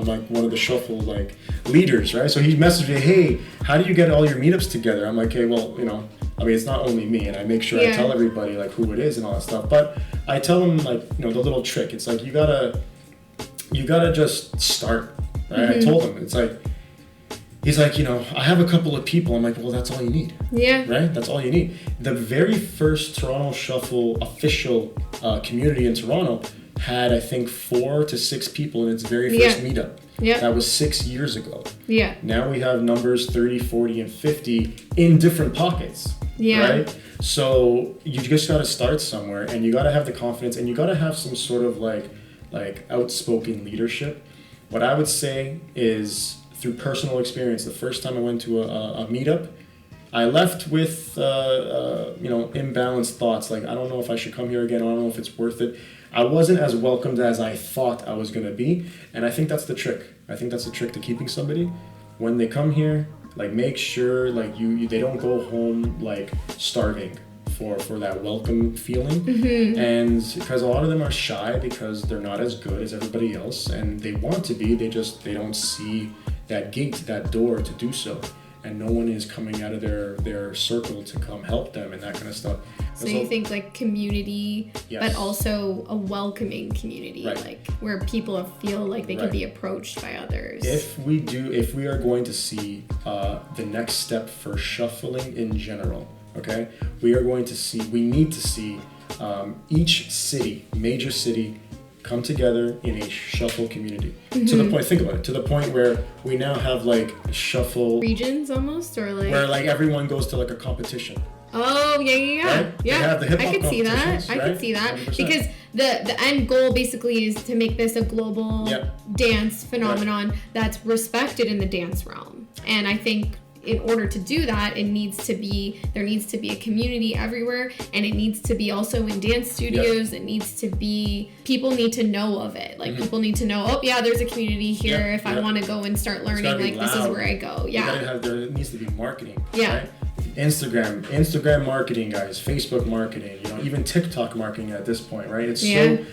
Speaker 2: like one of the shuffle like leaders, right? So he messaged me, hey, how do you get all your meetups together? I'm like, hey, well, it's not only me, and I make sure I tell everybody like who it is and all that stuff. But I tell them like the little trick. It's like you gotta just start, right? I told him it's like. He's like, I have a couple of people. I'm like, well, that's all you need. Yeah. Right? That's all you need. The very first Toronto Shuffle official community in Toronto had, I think, 4 to 6 people in its very first meetup. Yeah. That was 6 years ago. Yeah. Now we have numbers 30, 40, and 50 in different pockets. Yeah. Right? So you just got to start somewhere, and you got to have the confidence, and you got to have some sort of like outspoken leadership. What I would say is, through personal experience, the first time I went to a meetup, I left with imbalanced thoughts. Like, I don't know if I should come here again. I don't know if it's worth it. I wasn't as welcomed as I thought I was going to be, and I think that's the trick. I think that's the trick to keeping somebody. When they come here, like, make sure like they don't go home like starving for that welcome feeling. And because a lot of them are shy because they're not as good as everybody else, and they want to be, they don't see that gate, that door to do so, and no one is coming out of their circle to come help them and that kind of stuff.
Speaker 1: So you think like community, but also a welcoming community, like where people feel like they can be approached by others.
Speaker 2: If we are going to see the next step for shuffling in general, okay, we need to see each city, major city, come together in a shuffle community. To the point, think about it, to the point where we now have like shuffle
Speaker 1: regions almost, or like
Speaker 2: where like everyone goes to like a competition.
Speaker 1: Oh yeah.
Speaker 2: Right? They have the hip-hop
Speaker 1: I could see that
Speaker 2: 100%.
Speaker 1: Because the end goal basically is to make this a global dance phenomenon that's respected in the dance realm. And I think in order to do that, there needs to be a community everywhere, and it needs to be also in dance studios. It needs to be, people need to know of it. Like people need to know, oh yeah, there's a community here. If I want to go and start learning, like loud. This is where I go. Yeah.
Speaker 2: There needs to be marketing. Yeah. Right? Instagram marketing, guys, Facebook marketing, even TikTok marketing at this point, right? It's so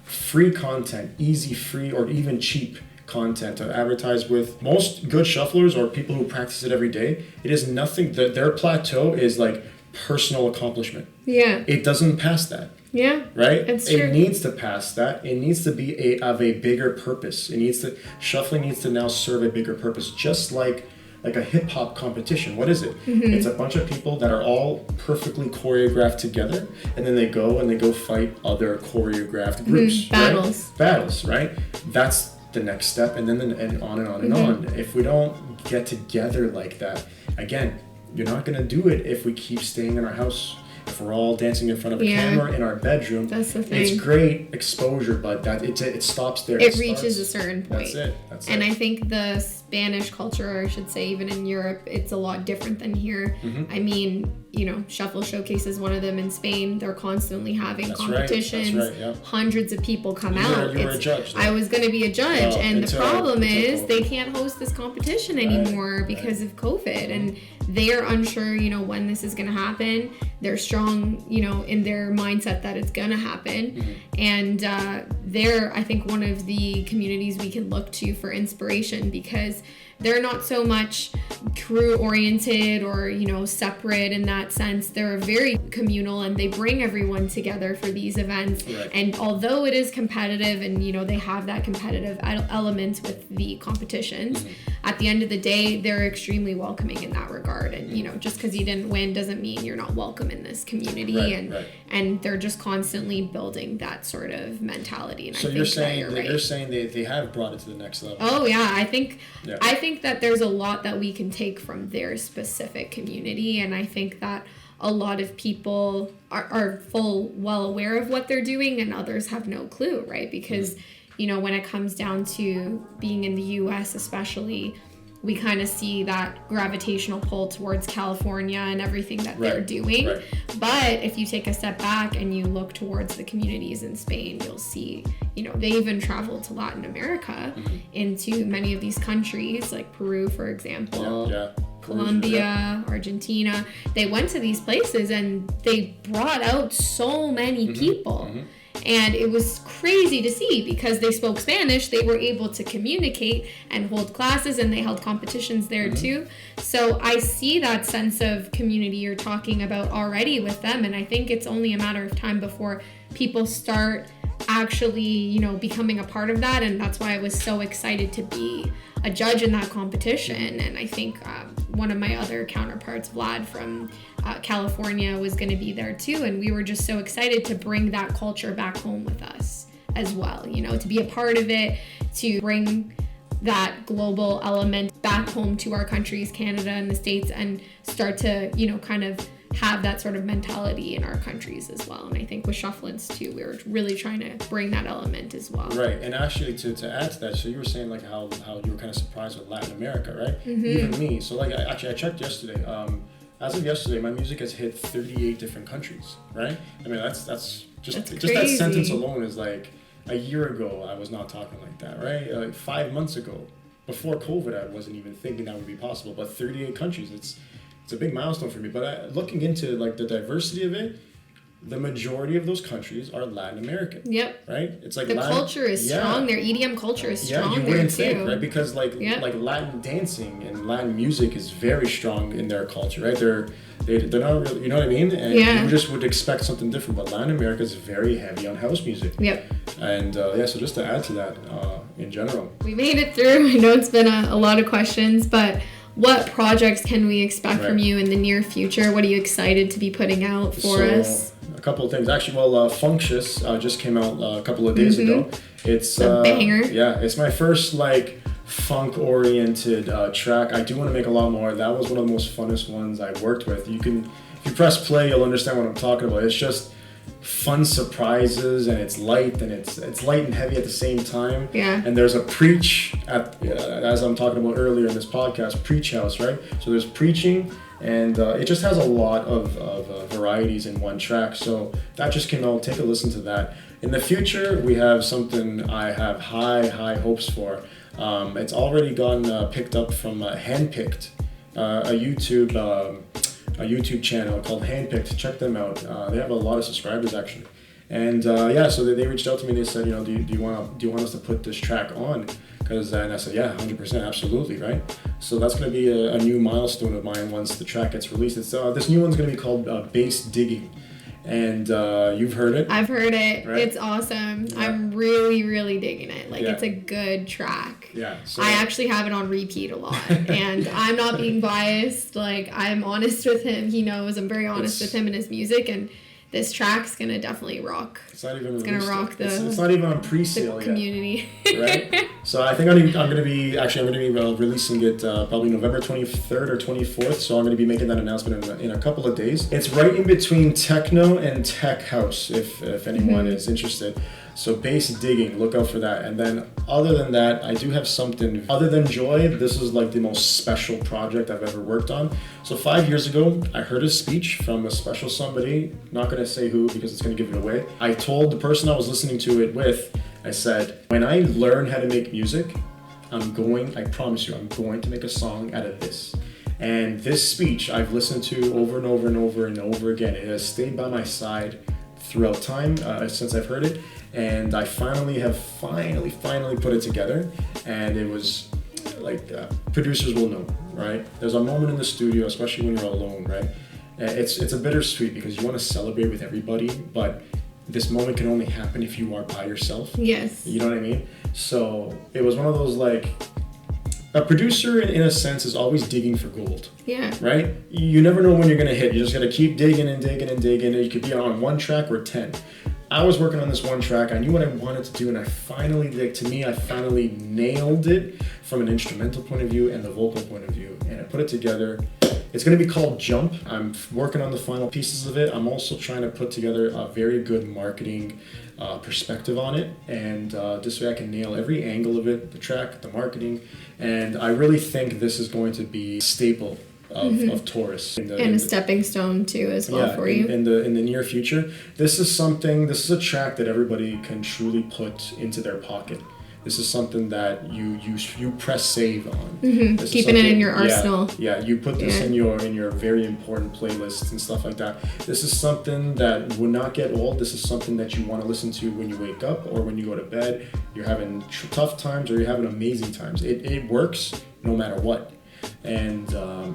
Speaker 2: free content, easy, free, or even cheap content to advertise with. Most good shufflers or people who practice it every day, it is nothing, their plateau is like personal accomplishment. Yeah. It doesn't pass that. Yeah. Right? It's true. It needs to pass that. It needs to be of a bigger purpose. Shuffling needs to now serve a bigger purpose, just like a hip hop competition. What is it? It's a bunch of people that are all perfectly choreographed together, and then they go fight other choreographed groups. Battles, right? That's the next step, and then and on and on and on. If we don't get together like that, again, you're not gonna do it if we keep staying in our house. If we're all dancing in front of a camera in our bedroom, that's the thing. It's great exposure, but it stops there.
Speaker 1: It reaches a certain point.
Speaker 2: That's
Speaker 1: it.
Speaker 2: I
Speaker 1: think the Spanish culture, or I should say even in Europe, it's a lot different than here. I mean, Shuffle Showcase is one of them in Spain. They're constantly having competitions.
Speaker 2: That's right, yeah.
Speaker 1: Hundreds of people come out.
Speaker 2: You were a judge.
Speaker 1: I was going to be a judge, and the problem is they can't host this competition anymore because of COVID, and they're unsure, when this is going to happen. They're strong, in their mindset that it's going to happen. And they're, I think, one of the communities we can look to for inspiration, because they're not so much crew oriented or, separate in that sense. They're very communal, and they bring everyone together for these events. Right. And although it is competitive and, they have that competitive element with the competitions, at the end of the day, they're extremely welcoming in that regard. And, just because you didn't win doesn't mean you're not welcome in this community. And they're just constantly building that sort of mentality. And
Speaker 2: so you're saying they have brought it to the next level.
Speaker 1: Oh yeah, I think that there's a lot that we can take from their specific community, and I think that a lot of people are well aware of what they're doing, and others have no clue, right? Because when it comes down to being in the US especially, we kind of see that gravitational pull towards California and everything that they're doing. Right. But if you take a step back and you look towards the communities in Spain, you'll see, they even travel to Latin America, into many of these countries, like Peru, for example. Colombia, Argentina. They went to these places and they brought out so many people. And it was crazy to see, because they spoke Spanish, they were able to communicate and hold classes, and they held competitions there too. So I see that sense of community you're talking about already with them, and I think it's only a matter of time before people start actually, becoming a part of that. And that's why I was so excited to be a judge in that competition. And I think one of my other counterparts, Vlad from California, was going to be there too, and we were just so excited to bring that culture back home with us as well, to be a part of it, to bring that global element back home to our countries, Canada and the States, and start to, kind of have that sort of mentality in our countries as well. And I think with Shuffluence too, we were really trying to bring that element as well.
Speaker 2: Right. And actually to add to that, so you were saying like how you were kind of surprised with Latin America, right? Even me. So like I checked yesterday. As of yesterday, my music has hit 38 different countries, right? I mean, that's just that sentence alone is like, a year ago, I was not talking like that, right? Like 5 months ago, before COVID, I wasn't even thinking that would be possible. But 38 countries, it's a big milestone for me. But looking into like the diversity of it, the majority of those countries are Latin American. Yep. Right? It's like
Speaker 1: the culture is strong. Their EDM culture is strong.
Speaker 2: Yeah, you wouldn't think, right? Because like Latin dancing and Latin music is very strong in their culture, right? They're not really, you know what I mean? And you just would expect something different. But Latin America is very heavy on house music. Yep. And so just to add to that, in general,
Speaker 1: we made it through. I know it's been a lot of questions, but what projects can we expect from you in the near future? What are you excited to be putting out for us?
Speaker 2: A couple of things. Actually, Functious just came out a couple of days ago. It's
Speaker 1: a banger.
Speaker 2: Yeah, it's my first like funk-oriented track. I do want to make a lot more. That was one of the most funnest ones I worked with. If you press play, you'll understand what I'm talking about. It's just fun surprises, and it's light and heavy at the same time.
Speaker 1: Yeah.
Speaker 2: And there's a preach as I'm talking about earlier in this podcast, preach house, right? So there's preaching, and it just has a lot of varieties in one track. So that just came out. Take a listen to that. In the future, we have something I have high hopes for. It's already gotten picked up from Handpicked, a YouTube channel called Handpicked. Check them out. They have a lot of subscribers actually. And so they reached out to me and they said, do you want us to put this track on? And I said, yeah, 100%, absolutely, right? So that's going to be a new milestone of mine once the track gets released. It's this new one's going to be called Bass Digging. And you've heard it.
Speaker 1: I've heard it. Right? It's awesome. Yeah. I'm really digging it. Like, it's a good track.
Speaker 2: Yeah. So
Speaker 1: I actually have it on repeat a lot. And I'm not being biased. Like, I'm honest with him. He knows I'm very honest with him and his music. And this track's going to definitely rock.
Speaker 2: It's not even
Speaker 1: going to rock
Speaker 2: it's not even on pre-sale
Speaker 1: the community.
Speaker 2: Yet. Right? So I think I'm going to be releasing it probably November 23rd or 24th. So I'm going to be making that announcement in a couple of days. It's right in between techno and tech house, if anyone is interested. So Bass Digging, look out for that. And then other than that, I do have something other than Joy. This is like the most special project I've ever worked on. So 5 years ago, I heard a speech from a special somebody. Not going to say who because it's going to give it away. I told the person I was listening to it with, I said, when I learn how to make music, I promise you, I'm going to make a song out of this. And this speech I've listened to over and over and over and over again. It has stayed by my side throughout time since I've heard it. And I finally put it together. And it was like, producers will know, right? There's a moment in the studio, especially when you're alone, right? It's a bittersweet because you want to celebrate with everybody, but this moment can only happen if you are by yourself.
Speaker 1: Yes.
Speaker 2: You know what I mean? So it was one of those, like, a producer in a sense is always digging for gold.
Speaker 1: Yeah. Right?
Speaker 2: You never know when you're going to hit. You just got to keep digging and digging and digging. And you could be on one track or 10. I was working on this one track. I knew what I wanted to do, and I finally nailed it from an instrumental point of view and the vocal point of view. And I put it together. It's going to be called Jump. I'm working on the final pieces of it. I'm also trying to put together a very good marketing perspective on it. And this way I can nail every angle of it, the track, the marketing. And I really think this is going to be a staple of Taurus.
Speaker 1: And a stepping stone too as well for you.
Speaker 2: In the near future. This is a track that everybody can truly put into their pocket. This is something that you press save on.
Speaker 1: Keeping it in your arsenal.
Speaker 2: Yeah, you put this in your very important playlists and stuff like that. This is something that will not get old. This is something that you want to listen to when you wake up or when you go to bed. You're having tough times or you're having amazing times. It works no matter what. And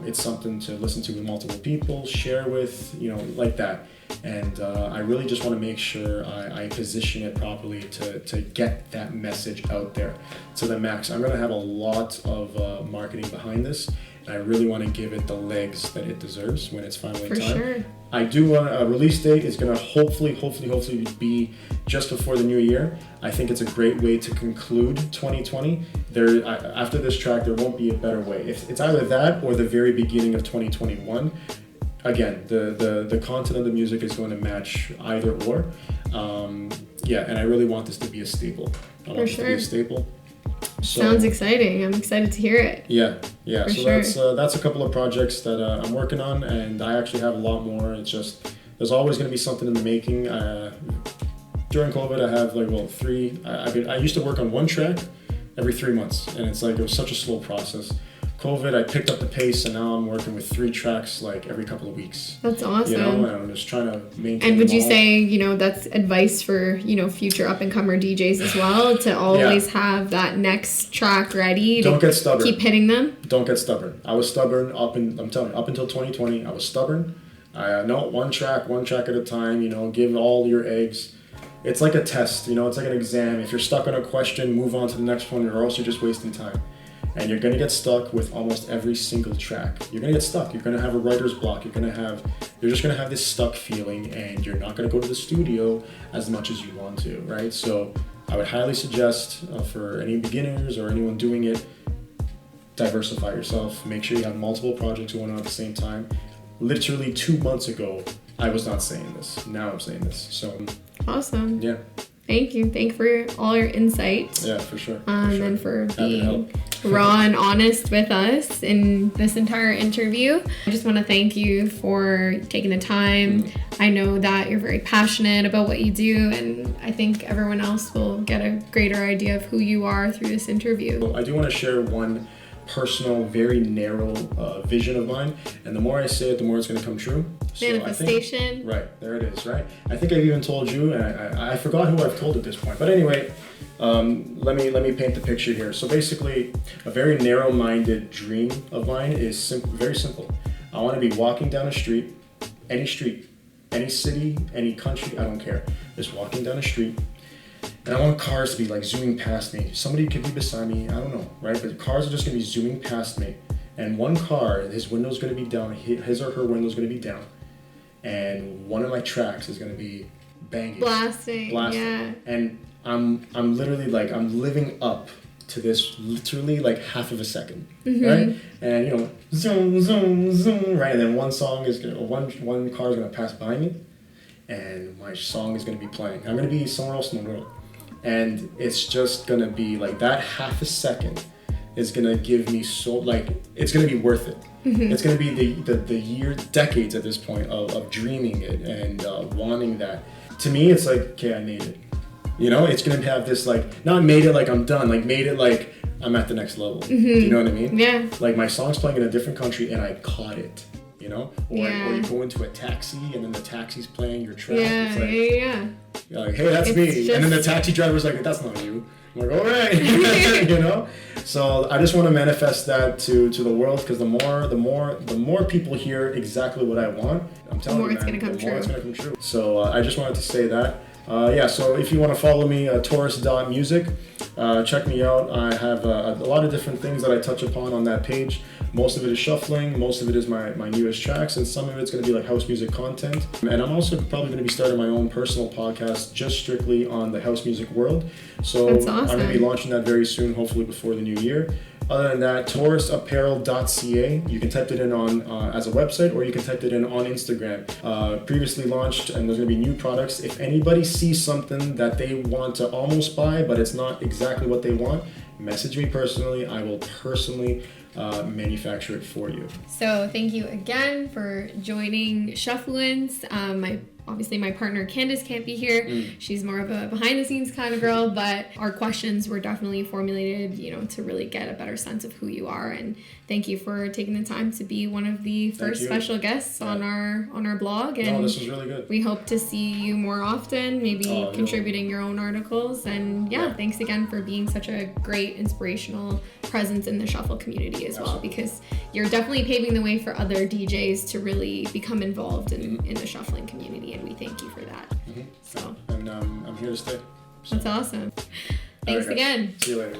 Speaker 2: it's something to listen to with multiple people, share with, like that. And I really just want to make sure I position it properly to get that message out there to the max. I'm going to have a lot of marketing behind this, and I really want to give it the legs that it deserves when it's finally time.
Speaker 1: Sure.
Speaker 2: I do want a release date is going to hopefully be just before the new year. I think it's a great way to conclude 2020. After this track, there won't be a better way. It's either that or the very beginning of 2021. Again, the content of the music is going to match either or. And I really want this to be a staple. I want this to be a staple. So,
Speaker 1: sounds exciting. I'm excited to hear it.
Speaker 2: Yeah. So that's a couple of projects that I'm working on, and I actually have a lot more. It's just there's always going to be something in the making. During COVID, I have 3. I used to work on one track every 3 months, and it's like it was such a slow process. COVID, I picked up the pace, and now I'm working with 3 tracks like every couple of weeks.
Speaker 1: That's awesome.
Speaker 2: And I'm just trying to maintain.
Speaker 1: And would you say, that's advice for, future up-and-comer DJs as well, to always have that next track ready?
Speaker 2: Don't get stubborn.
Speaker 1: Keep hitting them?
Speaker 2: Don't get stubborn. I was stubborn up until 2020. I was stubborn. One track at a time, give all your eggs. It's like a test, it's like an exam. If you're stuck on a question, move on to the next one, or else you're just wasting time. And you're going to get stuck with almost every single track. You're going to get stuck. You're going to have a writer's block. You're just going to have this stuck feeling, and you're not going to go to the studio as much as you want to, right? So I would highly suggest for any beginners or anyone doing it, diversify yourself. Make sure you have multiple projects going on at the same time. Literally 2 months ago, I was not saying this. Now I'm saying this. So
Speaker 1: awesome.
Speaker 2: Yeah.
Speaker 1: Thank you. Thank you for all your insight.
Speaker 2: Yeah, for sure.
Speaker 1: And for being raw and honest with us in this entire interview. I just want to thank you for taking the time. I know that you're very passionate about what you do, and I think everyone else will get a greater idea of who you are through this interview.
Speaker 2: I do want to share one personal, very narrow vision of mine, and the more I say it, the more it's going to come true. So
Speaker 1: manifestation.
Speaker 2: Right, there it is, right? I think I've even told you, and I forgot who I've told at this point. But anyway, let me paint the picture here. So basically, a very narrow-minded dream of mine is very simple. I want to be walking down a street, any city, any country, I don't care. Just walking down a street, and I want cars to be like zooming past me. Somebody could be beside me, I don't know, right? But the cars are just going to be zooming past me. And one car, his window's going to be down, his or her window's going to be down. And one of my tracks is going to be banging. Blasting.
Speaker 1: Yeah.
Speaker 2: And I'm literally like, I'm living up to this literally like half of a second, right? And you know, zoom, zoom, zoom, right? And then one car is going to pass by me, and my song is going to be playing. I'm going to be somewhere else in the world. And it's just going to be like that half a second is going to give me so, like, it's going to be worth it. It's going to be the years, decades at this point of dreaming it and wanting that. To me, it's like, okay, I made it. You know, it's going to have this, like, not made it like I'm done, like made it like I'm at the next level. Do you know what I mean?
Speaker 1: Yeah.
Speaker 2: Like my song's playing in a different country and I caught it. You know, or you go into a taxi and then the taxi's playing your track.
Speaker 1: Yeah,
Speaker 2: it's like, you're like, hey, that's me. And then the taxi driver's like, that's not you. I'm like, all right, you know. So I just want to manifest that to the world, because the more people hear exactly what I want, I'm telling you, man, the more it's gonna come true. So I just wanted to say that. So if you want to follow me, Taurus.music, check me out. I have a lot of different things that I touch upon on that page. Most of it is shuffling, most of it is my newest tracks, and some of it's going to be like house music content. And I'm also probably going to be starting my own personal podcast just strictly on the house music world. So
Speaker 1: that's awesome.
Speaker 2: I'm going to be launching that very soon, hopefully before the new year. Other than that, taurusapparel.ca. You can type it in on as a website, or you can type it in on Instagram. Previously launched, and there's going to be new products. If anybody sees something that they want to almost buy, but it's not exactly what they want, message me personally. I will personally manufacture it for you.
Speaker 1: So thank you again for joining Shuffluence. Obviously my partner Candace can't be here. She's more of a behind the scenes kind of girl, but our questions were definitely formulated, to really get a better sense of who you are. And thank you for taking the time to be one of the first special guests on our blog. And
Speaker 2: this was really good.
Speaker 1: We hope to see you more often, maybe contributing your own articles. And thanks again for being such a great inspirational presence in the shuffle community as well, because you're definitely paving the way for other DJs to really become involved in the shuffling community, and we thank you for that. So,
Speaker 2: and I'm here to stay. So.
Speaker 1: That's awesome. Thanks again.
Speaker 2: See you later.